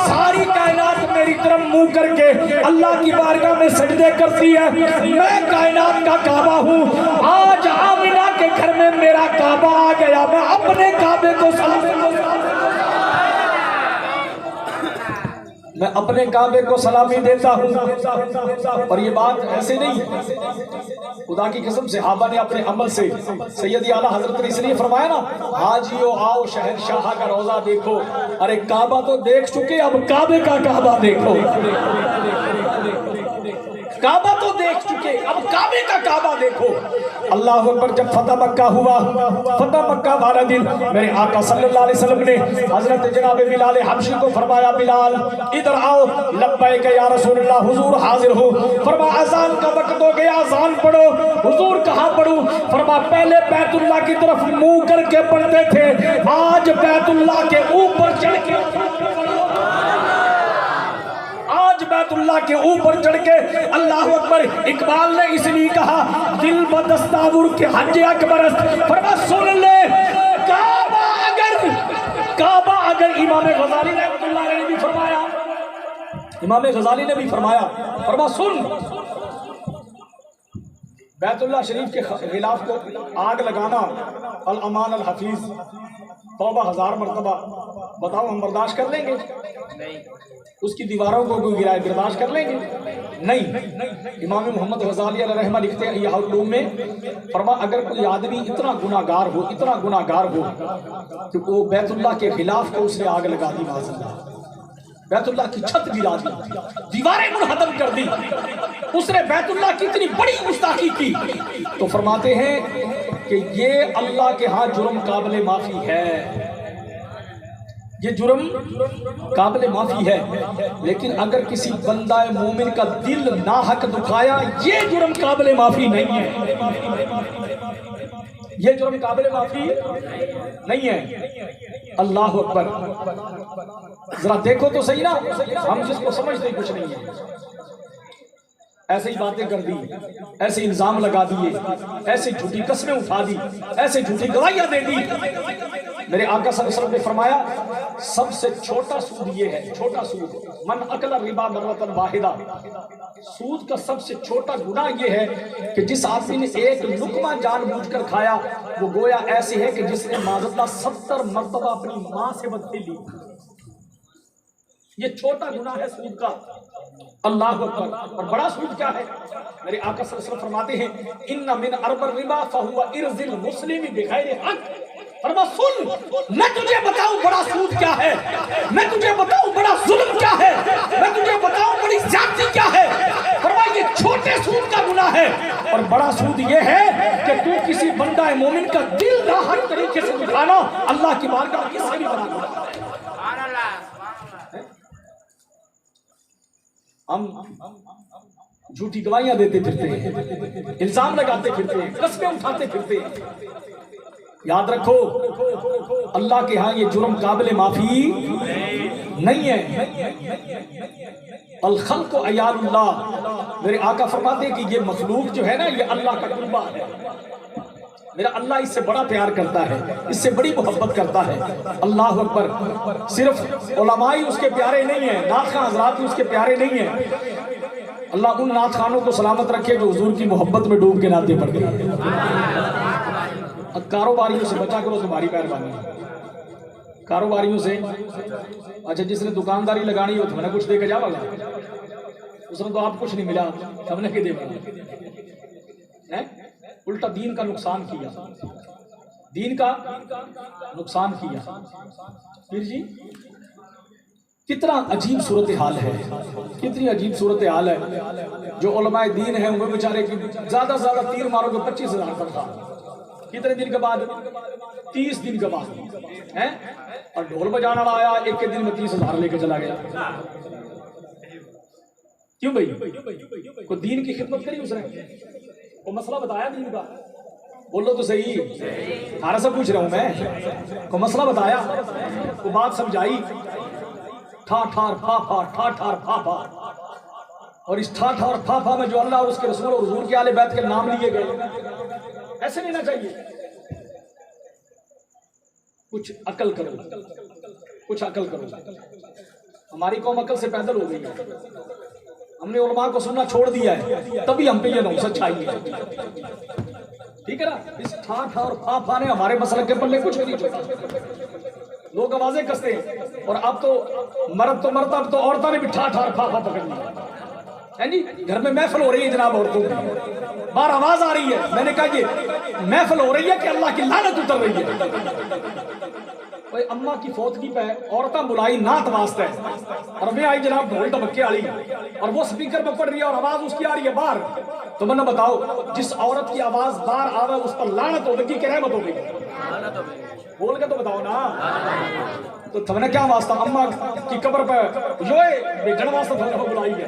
ساری کائنات میری طرف منہ کر کے اللہ کی بارگاہ میں سجدے کرتی ہے، میں کائنات کا کعبہ ہوں، آج آمنہ کے گھر میں میرا کعبہ آ گیا، میں اپنے کعبے کو سلام، میں اپنے کعبے کو سلامی دیتا ہوں۔ اور یہ بات ایسے نہیں، خدا کی قسم صحابہ نے اپنے عمل سے سیدی اعلیٰ حضرت نے اس لیے فرمایا نا، حاجیو آؤ شہنشاہ کا روضہ دیکھو، ارے کعبہ تو دیکھ چکے، اب کعبے کا کعبہ دیکھو، کعبہ تو دیکھ چکے، اب کعبے کا کعبہ دیکھو۔ اللہ اکبر۔ جب فتح مکہ ہوا، فتح مکہ والا دن میرے آقا صلی اللہ علیہ وسلم نے حضرت جناب بلال حبشی کو فرمایا، بلال ادھر آؤ، لبیک یا رسول اللہ، حضور حاضر ہو۔ فرمایا اذان کا وقت ہو گیا، اذان پڑھو۔ حضور کہاں پڑھوں؟ فرمایا پہلے بیت اللہ کی طرف منہ کر کے پڑھتے تھے، آج بیت اللہ کے اوپر چڑھ کے، آج بیت اللہ کے اوپر چڑھ کے، اللہ اکبر۔ اقبال نے اس لیے کہا دل بدستاور کے حج اکبر است، فرمایا سن لے کعبہ اگر امام غزالی نے رحمۃ اللہ علیہ نے بھی فرمایا، امام غزالی نے بھی فرمایا، فرمایا سن، بیت اللہ شریف کے غلاف کو آگ لگانا، الامان الحفیظ، توبہ 1000 مرتبہ، بتاؤ ہم برداشت کر لیں گے؟ اس کی دیواروں کو کوئی گرائے برداشت کر لیں گے؟ نہیں۔ امام محمد غزالی علیہ رحمہ لکھتے ہیں یہ علوم میں، فرمایا اگر کوئی آدمی اتنا گناہگار ہو، اتنا گناہگار ہو کہ وہ بیت اللہ کے خلاف کو اس نے آگ لگا دی، معاذ اللہ، بیت اللہ کی چھت گرا دی، دیواریں منہدم کر دی، اس نے بیت اللہ کی اتنی بڑی گستاخی کی، تو فرماتے ہیں کہ یہ اللہ کے ہاں جرم قابل معافی ہے، یہ جرم قابل معافی ہے، لیکن اگر کسی بندہ مومن کا دل ناحق دکھایا یہ جرم قابل معافی نہیں ہے، یہ جرم قابل معافی نہیں ہے۔ اللہ اکبر، ذرا دیکھو تو صحیح نا، ہم جس کو سمجھتے کچھ نہیں ہے، ایسے ہی باتیں کر دی، ایسے الزام لگا دیے، ایسے جھوٹی قسمیں اٹھا دی، ایسے جھوٹی گواہیاں دے دی۔ میرے آقا صلی اللہ علیہ وسلم نے فرمایا سب سے چھوٹا سود یہ ہے، چھوٹا سود، من اکل الربا مرۃ واحدہ، سود کا سب سے چھوٹا گناہ یہ ہے کہ جس آدمی نے ایک لقمہ جان بوجھ کر کھایا وہ گویا ایسے ہے کہ جس نے معذاللہ 70 مرتبہ اپنی ماں سے بدتری لی۔ یہ چھوٹا گناہ ہے سود کا، اللہ اکبر۔ اور بڑا سود کیا ہے؟ میرے آقا صلی اللہ علیہ وسلم فرماتے ہیں ان من ارب الربا فهو ارز المسلم بغیر حق۔ فرما سن، میں تجھے بتاؤں بڑا سود کیا ہے، میں تجھے بتاؤں بڑا ظلم کیا ہے، میں تجھے بتاؤں بڑی زیادتی کیا ہے۔ فرما یہ چھوٹے سود کا گناہ ہے، اور بڑا سود یہ ہے کہ تو کسی بندہ مومن کا دل ناحق طریقے سے دکھانا اللہ کی بارگاہ کس سے بھی بڑا گناہ ہے۔ ہم جھوٹی گواہیاں دیتے پھرتے ہیں، الزام لگاتے پھرتے ہیں، قسمیں اٹھاتے پھرتے ہیں۔ یاد رکھو اللہ کے ہاں یہ جرم قابل معافی نہیں ہے۔ الخلق عیال اللہ، میرے آقا فرماتے ہیں کہ یہ مخلوق جو ہے نا یہ اللہ کا قربہ ہے، میرا اللہ اس سے بڑا پیار کرتا ہے، اس سے بڑی محبت کرتا ہے۔ اللہ اکبر۔ صرف علماء ہی اس کے پیارے نہیں ہیں، نعت خواں حضرات ہی اس کے پیارے نہیں ہیں۔ اللہ ان نعت خوانوں کو سلامت رکھے جو حضور کی محبت میں ڈوب کے نعتیں پڑھ گئے۔ کاروباریوں سے بچا کرو تمہاری مہربانی، کاروباریوں سے۔ اچھا جس نے دکانداری لگانی ہو تو میں نے کچھ دے کے جاؤ گا، اس نے تو آپ کچھ نہیں ملا، ہم نے کہ دے گا، الٹا دین کا نقصان کیا، دین کا نقصان کیا۔ پھر جی کتنا عجیب صورتحال ہے، کتنی عجیب صورتحال ہے۔ جو علماء دین ہیں وہ بیچارے کی زیادہ سے زیادہ تیر مارو تو 25,000 تنخواہ، کتنے دن کے بعد؟ 30 دن کے بعد ہیں، اور ڈھول بجانا آیا ایک کے دن میں 30,000 لے کے چلا گیا۔ کیوں بھائی؟ کوئی دین کی خدمت کری اس نے؟ وہ مسئلہ بتایا دین کا؟ بولو تو صحیح، ہمارا سب پوچھ رہا ہوں میں، کو مسئلہ بتایا، کو بات سمجھائی، ٹھا ٹھار پھا پھا، ٹھا ٹھار پھا پھا، اور اس ٹھا ٹھار پھا پھا میں جو اللہ اور اس کے رسول اور حضور کے آل بیت کے نام لیے گئے، ایسے لینا چاہیے۔ کچھ عقل کرو، کچھ عقل کرو۔ ہماری قوم عقل سے پیدل ہو گئی ہے، ہم نے علماء کو سننا چھوڑ دیا ہے، تبھی ہم پہ یہ نوسط چھائی ہے، ٹھیک ہے نا؟ اس ٹھا ٹھا اور پھا پھا نے ہمارے مسلک کے پلے کچھ نہیں چھوڑا۔ لوگ آوازیں کستے ہیں، اور اب تو مرد اب تو عورتوں نے بھی ٹھا ٹھا اور پھا پھا پکڑ لیا ہے جی۔ گھر میں محفل ہو رہی ہے جناب، عورتوں کی باہر آواز آ رہی ہے، میں نے کہا یہ محفل ہو رہی ہے کہ اللہ کی لعنت اتر رہی ہے۔ اماں کی فوتگی پہ عورتیں بلائی نعت واسطے، اور میں آئی جناب ڈھول ڈبکے والی، اور وہ سپیکر پہ پڑھ رہی ہے اور آواز اس کی آ رہی ہے باہر۔ تو میں نے بتاؤ جس عورت کی آواز باہر آوے اس پر لعنت ہوگی کہ رحمت ہوگی؟ بول کے تو بتاؤ نا۔ تو تم نے کیا واسطہ اماں کی قبر پہ بیٹھنے واسطے تم نے بلائی ہے؟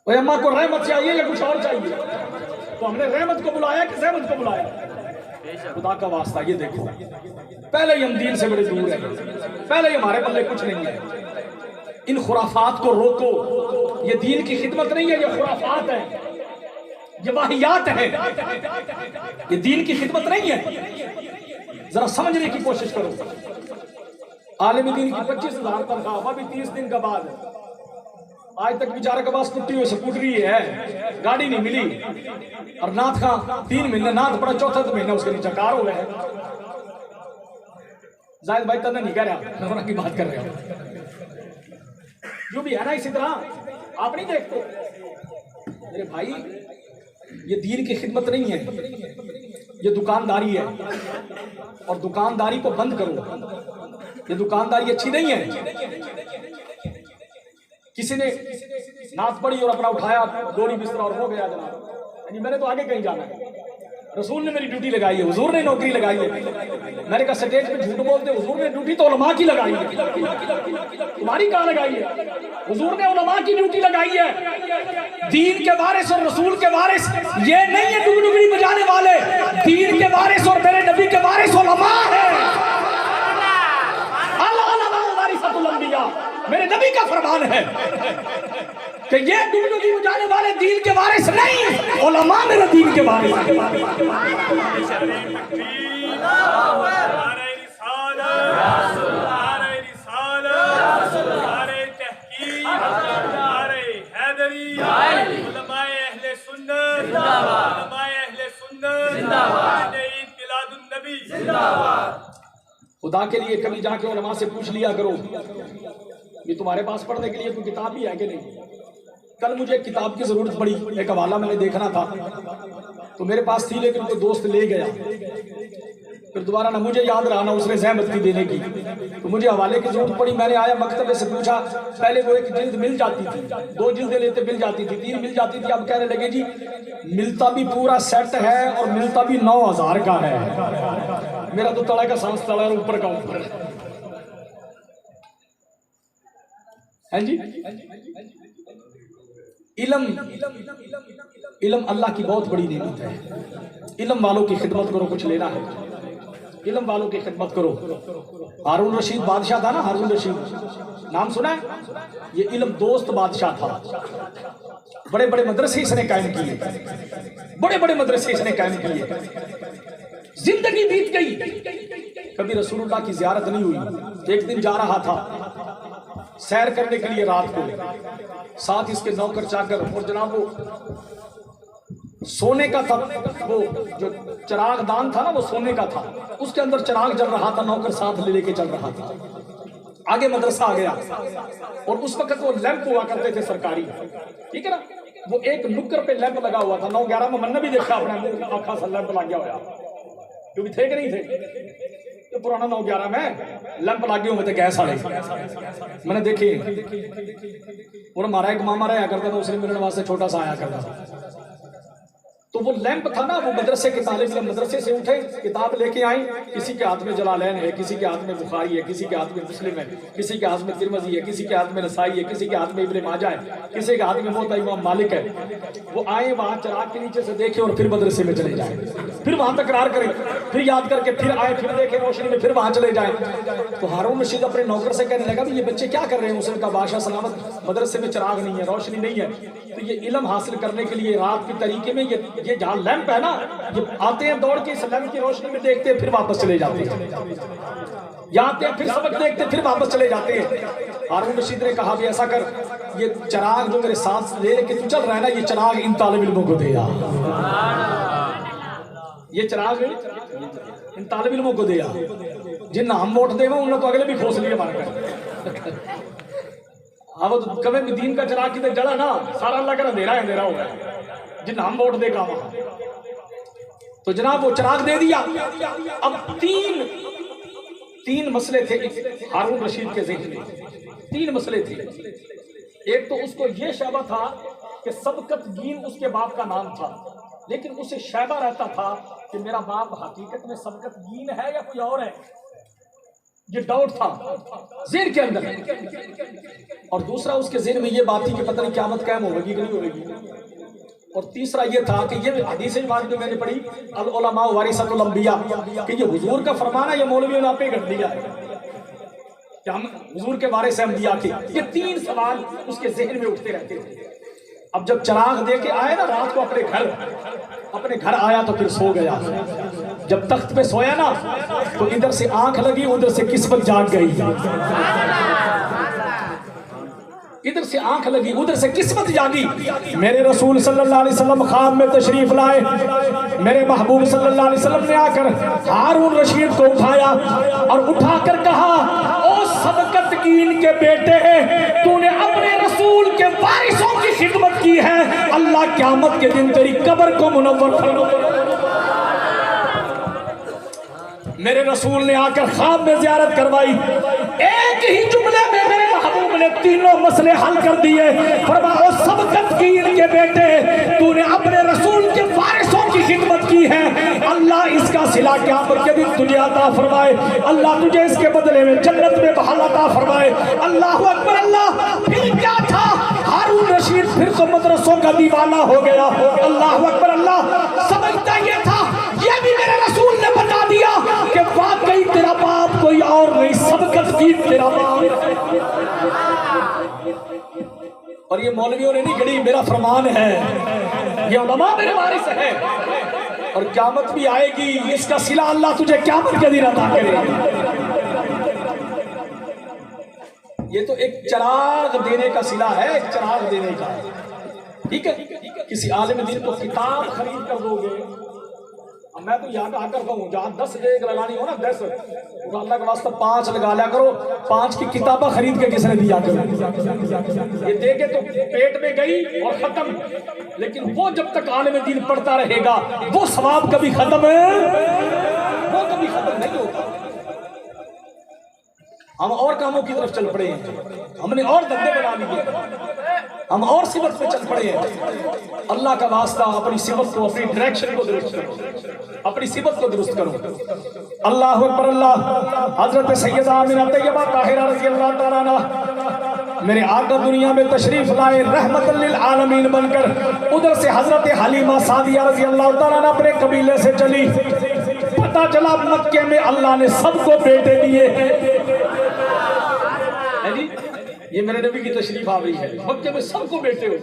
وہ اماں کو رحمت چاہیے یا کچھ اور چاہیے؟ تو ہم نے رحمت کو بلایا کہ زحمت کو بلایا؟ خدا کا واسطہ یہ دیکھو، پہلے ہی ہم دین سے بڑے دور ہیں، پہلے ہی ہمارے پلے کچھ نہیں ہے۔ ان خرافات کو روکو، یہ دین کی خدمت نہیں ہے، یہ خرافات ہے، یہ واہیات ہے، یہ دین کی خدمت نہیں ہے۔ ذرا سمجھنے کی کوشش کرو۔ عالم دین کی 25,000 تنخواہ، وہ بھی 30 دن کے بعد، آج تک بیچارے کے پاس ٹوٹی ہوئی سکوٹری ہے، گاڑی نہیں ملی، اور نعت خواں 3 مہینے نعت پڑا، چوتھا مہینہ اس کے نیچے کار ہو گئے۔ زاہد بھائی تنہیں نہیں کہہ رہا، میں کی بات کر رہا ہوں، جو بھی ہے نا اسی طرح آپ نہیں دیکھتے میرے بھائی، یہ دین کی خدمت نہیں ہے، یہ دکانداری ہے، اور دکانداری کو بند کرو، یہ دکانداری اچھی نہیں ہے۔ کسی نے نعت پڑھی اور اپنا اٹھایا ڈوری بستر اور ہو گیا جناب، میں نے تو آگے کہیں جانا ہے، رسول نے میری ڈیوٹی لگائی ہے، حضور نے نوکری لگائی ہے۔ میں نے کہا سٹیج پہ جھوٹ بولتے، حضور نے ڈیوٹی تو علماء کی لگائی ہے، تمہاری کہاں لگائی ہے؟ حضور نے علماء کی ڈیوٹی لگائی ہے۔ دین کے وارث اور رسول کے وارث یہ نہیں ہے ڈگڈگڑی بجانے والے، دین کے وارث اور میرے نبی کے وارث علماء ہیں۔ العلماء ورثۃ الانبیاء، میرے نبی کا فرمان ہے کہ یہ ڈگڈگی بجانے والے دین کے وارث نہیں، علماء میرے دین کے وارث ہیں۔ خدا کے لیے کبھی جا کے علماء سے پوچھ لیا کرو یہ تمہارے پاس پڑھنے کے لیے کوئی کتاب بھی ہے کہ نہیں؟ کل مجھے ایک کتاب کی ضرورت پڑی، ایک حوالہ میں نے دیکھنا تھا تو میرے پاس تھی لیکن کوئی دوست لے گیا، پھر دوبارہ نہ مجھے یاد رہا نہ اس نے زحمت کی دینے کی، تو مجھے حوالے کی ضرورت پڑی۔ میں نے آیا مکتبے سے پوچھا، پہلے وہ ایک جلد مل جاتی تھی، 2 جلدیں لیتے مل جاتی تھی، 3 مل جاتی تھی، اب کہنے لگے جی ملتا بھی پورا سیٹ ہے اور ملتا بھی 9000 کا ہے۔ میرا تو تڑا کا سانس تڑا ہے، اوپر کا اوپر ہے جی۔ علم اللہ کی بہت بڑی نعمت ہے، علم والوں کی خدمت کرو، کچھ لینا ہے علم والوں کی خدمت کرو۔ ہارون رشید بادشاہ تھا نا، ہارون رشید نام سنا ہے؟ یہ علم دوست بادشاہ تھا، بڑے بڑے مدرسے اس نے قائم کیے، بڑے بڑے مدرسے اس نے قائم کیے۔ زندگی بیت گئی، کبھی رسول اللہ کی زیارت نہیں ہوئی۔ ایک دن جا رہا تھا سیر کرنے کے لیے رات کو، ساتھ اس کے نوکر چاکر، اور جناب وہ سونے کا تھا، وہ جو چراغ دان تھا نا وہ سونے کا تھا، اس کے اندر چراغ جل رہا تھا، نوکر ساتھ لے کے چل رہا تھا۔ آگے مدرسہ آ گیا اور اس وقت وہ لیمپ ہوا کرتے تھے سرکاری، ٹھیک ہے نا، وہ ایک نکر پہ لیمپ لگا ہوا تھا۔ 9/11 میں من نے بھی دیکھا اپنے آنکھا سے لیمپ لگ گیا ہوا، کیونکہ تھے کہ نہیں تھے تو پرانا 9/11 میں لیمپ لگے ہوئے تھے گیس والے، میں نے دیکھے۔ اور ہمارا ایک ماما رہا کرتا تھا، اس نے ملنے واسطے چھوٹا سا آیا کرتا تھا، تو وہ لیمپ تھا نا، وہ مدرسے کے طالب علم مدرسے سے اٹھے، کتاب لے کے آئیں، کسی کے ہاتھ میں جلالین ہے، کسی کے ہاتھ میں بخاری ہے، کسی کے ہاتھ میں مسلم ہے، کسی کے ہاتھ میں ترمذی ہے، کسی کے ہاتھ میں نسائی ہے، کسی کے ہاتھ میں ابن ماجہ ہے، کسی کے ہاتھ میں موطا امام مالک ہے۔ وہ آئے وہاں چراغ کے نیچے سے دیکھے اور پھر مدرسے میں چلے جائیں، پھر وہاں تکرار کریں، پھر یاد کر کے پھر آئے، پھر دیکھیں روشنی میں، پھر وہاں چلے جائیں۔ تو ہارون رشید اپنے نوکر سے کہنے لگا بھی یہ بچے کیا کر رہے ہیں؟ اس نے کہا بادشاہ سلامت، مدرسے میں چراغ نہیں ہے، روشنی نہیں ہے، تو یہ علم حاصل کرنے کے لیے رات کے طریقے میں یہ جہاں لیمپ ہے نا، یہ آتے ہیں دوڑ کے اس لیمپ کی روشنی میں دیکھتے ہیں، پھر واپس چلے جاتے ہیں، یہاں آتے ہیں پھر سبق دیکھتے ہیں، پھر واپس چلے جاتے ہیں۔ ہارون رشید نے کہا بھی ایسا کر، یہ چراغ جو میرے ساتھ لے کے تو چل رہا ہے نا، یہ چراغ ان طالب علموں کو دے آ، یہ چراغ ان طالب علموں کو دے آ، جن ہم ووٹ دے انہوں نے تو اگلے بھی کھوس لیے مار کر۔ اب کبھی بھی دین کا چراغ کی جڑا نا، سارا اللہ کا اندھیرا اندھیرا ہو گیا، جن ہم ووٹ دے گا وہاں۔ تو جناب وہ چراغ دے دیا۔ اب تین مسئلے تھے ہارون رشید کے ذہن میں، 3 مسئلے تھے۔ ایک تو اس کو یہ شعبہ تھا کہ سبقت گین اس کے باپ کا نام تھا، لیکن اسے شعبہ رہتا تھا کہ میرا باپ حقیقت میں سبقت گین ہے یا کوئی اور ہے، یہ ڈاؤٹ تھا ذہن کے اندر۔ اور دوسرا اس کے ذہن میں یہ بات تھی کہ پتہ نہیں قیامت قائم ہوگی کہ نہیں ہوگی۔ اور تیسرا یہ تھا کہ یہ حدیث بات جو میں نے پڑھی العلماء ورثۃ الانبیاء، کہ یہ حضور کا فرمان ہے، یہ مولویوں نے آپ پہ کر دیا ہے کہ ہم حضور کے وارث ہیں انبیاء کے۔ یہ 3 سوال اس کے ذہن میں اٹھتے رہتے تھے۔ اب جب چراغ دے کے آئے نا رات کو اپنے گھر آیا تو پھر سو گیا۔ جب تخت پہ سویا نا تو ادھر سے آنکھ لگی، ادھر سے قسمت جاگ گئی، ادھر سے آنکھ لگی ادھر سے قسمت جاگی۔ میرے رسول صلی اللہ علیہ وسلم خواب میں تشریف لائے، میرے محبوب صلی اللہ علیہ وسلم نے آ کر ہارون رشید کو اٹھایا اور اٹھا کر کہا، او سبقت گین کے بیٹے، تو نے اپنے رسول کے وارثوں کی خدمت کی ہے، اللہ قیامت کے دن تیری قبر کو منور فرمائے۔ میرے رسول نے آ کر خواب میں زیارت کروائی، ایک ہی جملے میں میرے محبوب نے 3 مسئلے حل کر دیے۔ فرمایا سبقت گین کے بیٹے، تو نے اپنے رسول کے وارثوں کی خدمت کی ہے، صلہ قیامت کے دن تجھے عطا فرمائے، اللہ تجھے اس کے بدلے میں جنت میں بحال عطا فرمائے۔ اللہ اکبر اللہ۔ پھر کیا تھا؟ ہارون رشید پھر تو مدرسوں کا دیوانہ ہو گیا۔ اللہ اکبر اللہ۔ سمجھتا یہ تھا یہ بھی میرے رسول نے بتا دیا کہ واقعی تیرا باپ کوئی اور نہیں، سبقت کی تیرا باپ۔ اور یہ مولویوں نے نہیں گھڑی، میرا فرمان ہے، یہ علماء میرے وارث ہیں، اور قیامت بھی آئے گی، اس کا صلہ اللہ تجھے قیامت کے دن عطا کرے گا۔ یہ تو ایک چراغ دینے کا صلہ ہے، ایک چراغ دینے کا، ٹھیک ہے؟ کسی عالم دین کو کتاب خرید کر دو گے، میں تو یہاں کہا کرتا ہوں جہاں 10 دیگ لگانی ہو نا 10، تو اللہ کے واسطہ 5 لگا لیا کرو، 5 کی کتابیں خرید کے کس نے دیا کرو؟ یہ دیگیں تو پیٹ میں گئی اور ختم، لیکن وہ جب تک عالم دین پڑھتا رہے گا وہ ثواب کبھی ختم ہے، وہ کبھی ختم نہیں ہوگا۔ ہم اور کاموں کی طرف چل پڑے ہیں، ہم نے اور دھندے بنا لیے، ہم اور صفت پہ چل پڑے ہیں۔ اللہ کا واسطہ اپنی صفت کو، اپنی ڈائریکشن کو درست کرو، اپنی صفت کو درست کرو۔ اللہ اکبر اللہ۔ حضرت سیدہ آمنہ طیبہ طاہرہ رضی اللہ تعالیٰ عنہ میرے آقا دنیا میں تشریف لائے رحمت للعالمین بن کر، ادھر سے حضرت حلیمہ سعدیہ رضی اللہ تعالیٰ عنہ اپنے قبیلے سے چلی۔ پتہ چلا مکے میں اللہ نے سب کو بیٹے دیے۔ یہ میرے نبی کی تشریف آ رہی ہے، مکے میں سب کو بیٹے ہوئے،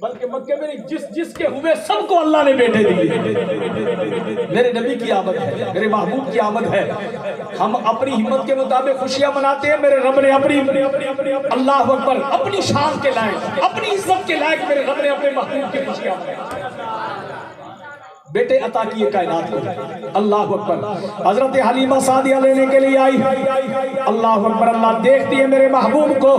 بلکہ مکے میں جس کے ہوئے سب کو اللہ نے بیٹے دیے۔ میرے نبی کی آمد ہے، میرے محبوب کی آمد ہے، ہم اپنی ہمت کے مطابق خوشیاں مناتے ہیں۔ میرے رب نے اپنی اللہ اکبر اپنی شان کے لائق، اپنی عزت کے لائق میرے رب نے اپنے محبوب کی خوشیاں منائی، بیٹے عطا کیے کائنات کو۔ اللہ اکبر۔ حضرت حلیمہ سعدیہ لینے کے لیے آئی، اللہ اکبر اللہ۔ دیکھتی ہے میرے محبوب کو،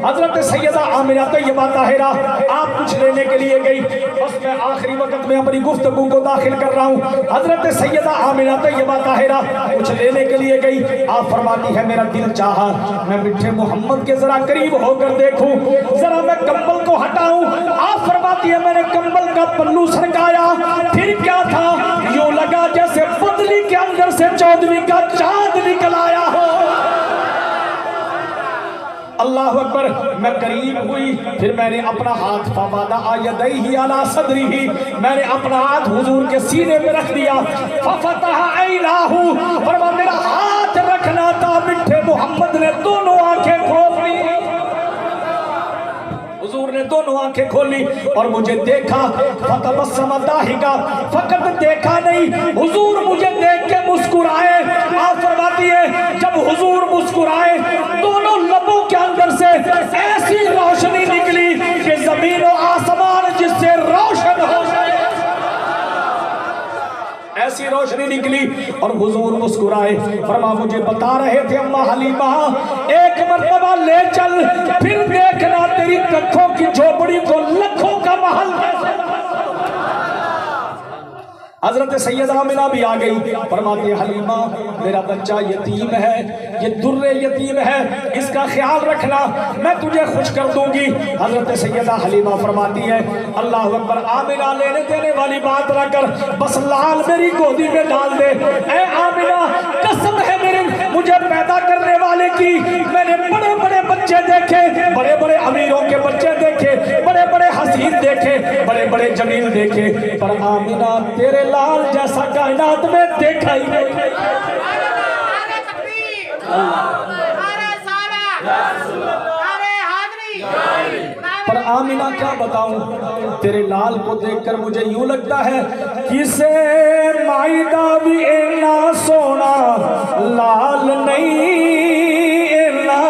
حضرت سیدہ آمنہ طیبہ طاہرہ آپ کچھ لینے کے لیے گئی، بس میں آخری وقت میں اپنی گفتگو کو داخل کر رہا ہوں۔ حضرت سیدہ آمنہ طیبہ طاہرہ کچھ لینے کے لیے گئی، آپ فرماتی ہے میرا دل چاہا میں میٹھے محمد کے ذرا قریب ہو کر دیکھوں، ذرا میں کمبل کو ہٹاؤں۔ آپ فرماتی ہے میں نے کمبل کا پلو سرکایا، پھر کیا تھا؟ یوں لگا جیسے پتلی کے اندر سے 14ویں کا چاند نکل آیا ہو۔ اللہ اکبر۔ میں قریب ہوئی، پھر میں نے اپنا ہاتھ فَوَضَعَ يَدَيْهِ عَلَى صَدْرِهِ، میں نے اپنا ہاتھ حضور کے سینے پہ رکھ دیا، فَفَتَحَ عَيْنَاهُ، فرمایا میرا ہاتھ رکھنا تھا، میٹھے محمد نے دونوں آنکھیں کھول لی، حضور نے دونوں آنکھیں کھولی اور مجھے دیکھا، فَتَبَسَّمَ ضَاحِكًا، فقط دیکھا نہیں، حضور مجھے دیکھ کے مسکرائے۔ آپ فرماتی ہے جب حضور مسکرائے دونوں لبوں کے اندر سے ایسی روشنی نکلی کہ زمین و آسمان جس سے روشن ہو گئے، ایسی روشنی نکلی اور حضور مسکرائے۔ فرما مجھے بتا رہے تھے اماں حلیمہ ایک مرتبہ لے چل، پھر دیکھنا تیری ککھوں کی جھوپڑی کو لکھوں کا محل کیسے۔ حضرت سیدہ آمنہ بھی آ گئی، فرماتی ہے حلیمہ میرا بچہ یتیم ہے، یہ در یتیم ہے، اس کا خیال رکھنا، میں تجھے خوش کر دوں گی۔ حضرت سیدہ حلیمہ فرماتی ہے اللہ اکبر، آمنہ لینے دینے والی بات نہ کر، بس لال میری گودی میں ڈال دے۔ اے آمنہ قسم ہے میرے مجھے پیدا کرنے والے کی، میں نے بڑے بڑے بچے دیکھے، بڑے بڑے امیروں کے بچے دیکھے، بڑے بڑے حسین دیکھے، بڑے بڑے جمیل دیکھے، پر آمنہ تیرے لال جیسا کائنات میں دیکھا ہی نہیں۔ پر آمنہ کیا بتاؤں تیرے لال کو دیکھ کر مجھے یوں لگتا ہے کسے مائدہ بھی اینا سونا لال نہیں، اینا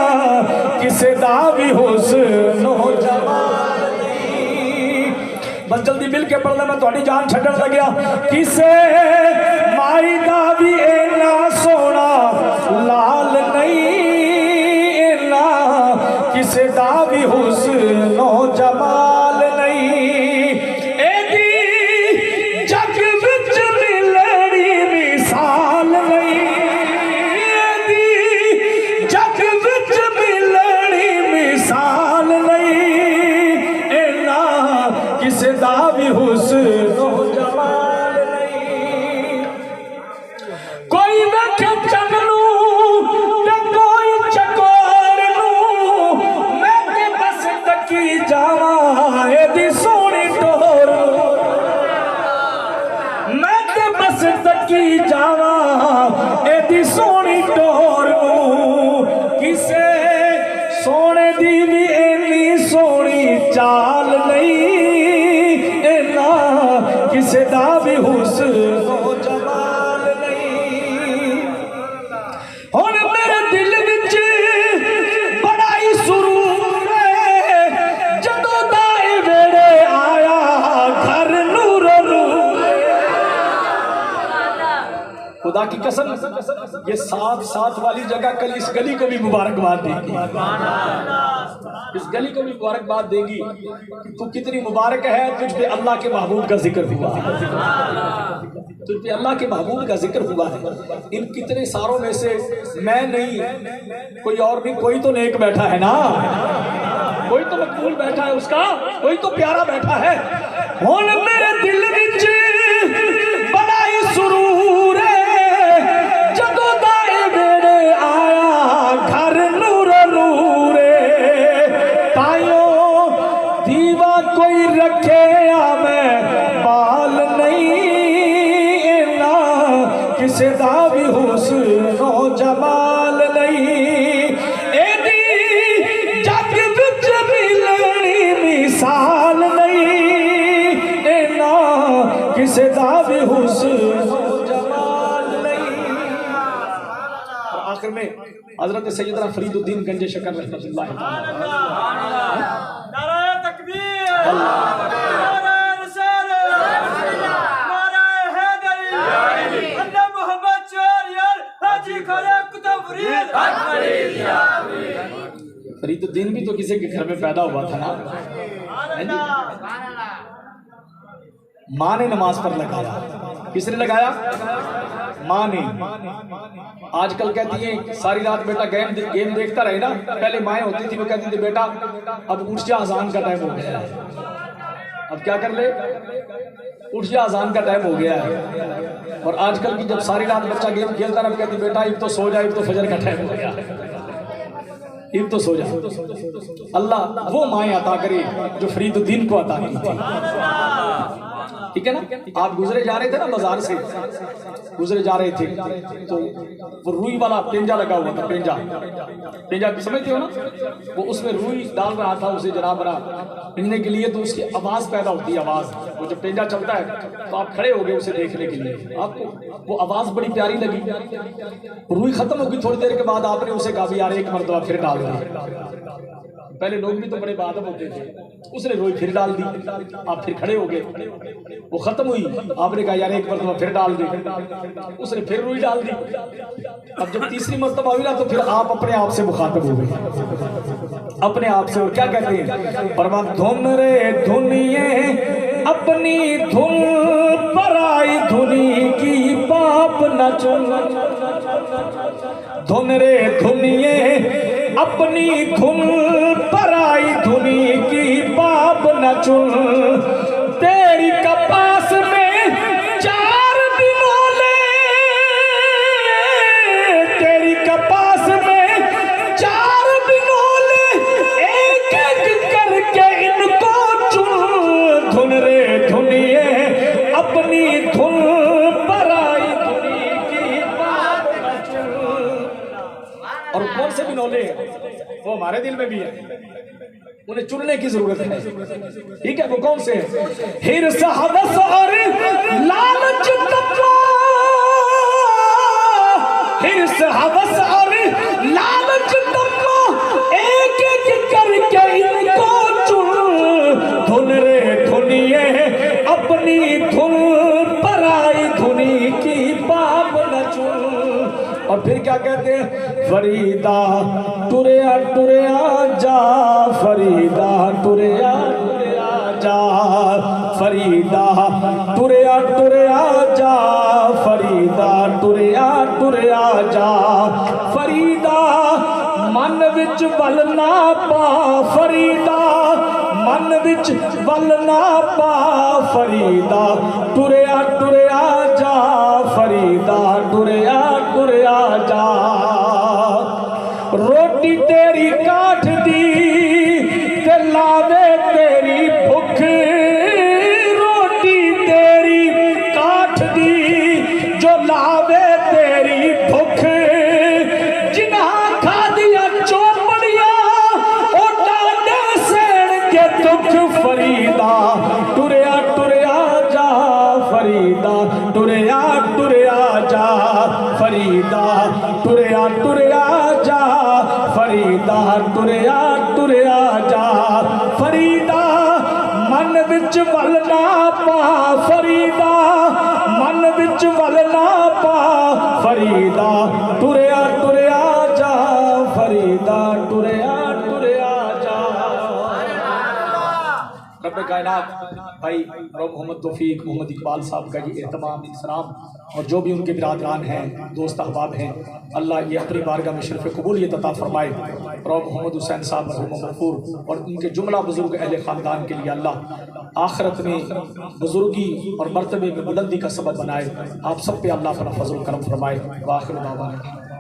کسے دا بھی حسن و جمال نہیں۔ بس جلدی مل کے پڑھ لیں، میں تھوڑی جان چھڑن لگیا۔ کسے مائدہ بھی اینا سونا لال نہیں، اینا کسے دا بھی حسن و جمال نہیں، ایدی جگ وچ ملڑی مثال نہیں، ایدی جگ وچ ملڑی مثال نہیں، اینا کسے دا بھی حسن و جمال نہیں۔ قسم یہ 7 والی جگہ کل اس گلی کو بھی مبارکباد دے گی، اس گلی کو بھی مبارکباد دے گی کہ تو کتنی مبارک ہے، تجھ پہ اللہ کے محبوب کا ذکر ہوا ہے، تجھ پہ اللہ کے محبوب کا ذکر ہوا ہے۔ ان کتنے ساروں میں سے میں نہیں، کوئی اور نہیں، کوئی تو نیک بیٹھا ہے نا، کوئی تو مقبول بیٹھا ہے، اس کا کوئی تو پیارا بیٹھا ہے۔ ہن میرے دل وچ بڑا ہی سرور ہے جدوں دائے ویڑے آیا گھر نور نور تائیوں دیوا کوئی رکھے میں بال نہیں نہ کسی دا بھی حسن و جمال نہیں، ایڈی جگ وچ ملنی مثال نہیں نہ کسی دا بھی حسن و جمال نہیں۔ اور آخر میں حضرت سیدنا فرید الدین گنج شکر رحمۃ اللہ تعالی نعرہ تکبیر، نعرہ رسالت، نعرہ حیدری، اللہ محمد چار یار حاجی خواجہ قطب فرید فرید الدین بھی تو کسی کے گھر میں پیدا ہوا تھا نا، ماں نے نماز پر لگایا، کس نے لگایا؟ ماں نے۔ آج کل کہتی ہیں ساری رات بیٹا گیم دیکھتا رہے نا، پہلے مائیں ہوتی تھی وہ کہتی تھی بیٹا اب اٹھ جا اذان کا ٹائم ہو گیا ہے، اب کیا کر لے، اٹھ جا اذان کا ٹائم ہو گیا ہے۔ اور آج کل کی جب ساری رات بچہ گیم کھیلتا رہا کہتی بیٹا اب تو سو جا، اب تو فجر کا ٹائم ہو گیا ہے، اب تو سو جا۔ اللہ وہ مائیں عطا کرے جو فرید الدین کو عطا کی تھی، ٹھیک ہے نا۔ آپ گزرے جا رہے تھے نا، بازار سے گزرے جا رہے تھے تو وہ روئی والا پینجا لگا ہوا تھا، پینجا سمجھتے ہو نا، وہ اس میں روئی ڈال رہا تھا اسے جناب بنا پینجنے کے لیے، تو اس کی آواز پیدا ہوتی ہے، آواز وہ جب پینجا چلتا ہے تو آپ کھڑے ہو گئے اسے دیکھنے کے لیے، آپ کو وہ آواز بڑی پیاری لگی، روئی ختم ہو گئی، تھوڑی دیر کے بعد آپ نے اسے کہا بھی یار ایک مرتبہ پھر ڈال دی۔ پہلے لوگ بھی تو بڑے بادب ہوتے تھے، اس نے روئی پھر ڈال دی، آپ پھر کھڑے ہو گئے، وہ ختم ہوئی، آپ نے کہا یار ایک مرتبہ پھر ڈال دی، اس نے پھر روئی ڈال دی۔ اب جب تیسری مرتبہ ہوئی نا تو پھر آپ اپنے آپ سے مخاطب ہو گئے، اپنے آپ سے، اور کیا کہتے ہیں، فرمایا دھن رے دھنیے اپنی دھن پر آئی دھنی کی پاپ نہ چن، دھن رے دھنیے اپنی دھن پر آئی دھنی کی پاپ نہ چن، تیری کپاس میں 4 دنوں لے، تیری کپاس میں 4 دنوں لے، ایک ایک کر کے ان کو چن، دھن رے دھنیے اپنی دھن پر آئی دھنی کی پاپ نہ چن۔ اور کون سے بھی نولے ہیں وہ ہمارے دل میں بھی ہے، انہیں چننے کی ضرورت ہے، ٹھیک ہے، وہ کون سے ہیں؟ حرص حوث اور لالچ تقویٰ، حرص حوث اور لالچ تقویٰ، ایک ایک کر کے ان کو چن، دھن رے دھنیے اپنی دھن پر آئی دھنی کی پاپ نہ چن۔ اور پھر کیا کہتے ہیں، فریدہ ٹریا ٹریا جا، فریدہ ٹریا ٹریا جا، فریدہ ٹریا ٹریا جا، فریدہ ٹریا ٹریا جا، فریدہ من وچ ول نہ پا، فریدہ من وچ ول نہ پا، فریدہ ٹریا ٹریا جا، فریدہ ٹریا ٹریا جا، روٹی تیری کاٹ دی تے لاوے تیری بھوک، روٹی تیری کاٹ دی جو لاوے تیری بھوک، جنہاں کھا دیا چوپڑیاں او ڈاڈے سین کے دکھ، فریدہ ٹریا ٹریا جا، فریدہ ٹریا ٹریا جا، فریدہ ٹریا ٹریا جا، فریدہ ٹریا ٹریا دا ٹریا ٹریا جا رب کائنات بھائی محمد توفیق محمد اقبال صاحب کا یہ اہتمام احترام اور جو بھی ان کے برادران ہیں دوست احباب ہیں اللہ یہ اپنی بارگاہ میں شرف قبولیت عطا فرمائے اور محمد حسین صاحب مرحوم مغفور اور ان کے جملہ بزرگ اہل خاندان کے لیے اللہ آخرت میں بزرگی اور مرتبے میں بلندی کا سبب بنائے آپ سب پہ اللہ اپنا فضل و کرم فرمائے وآخر دعوانا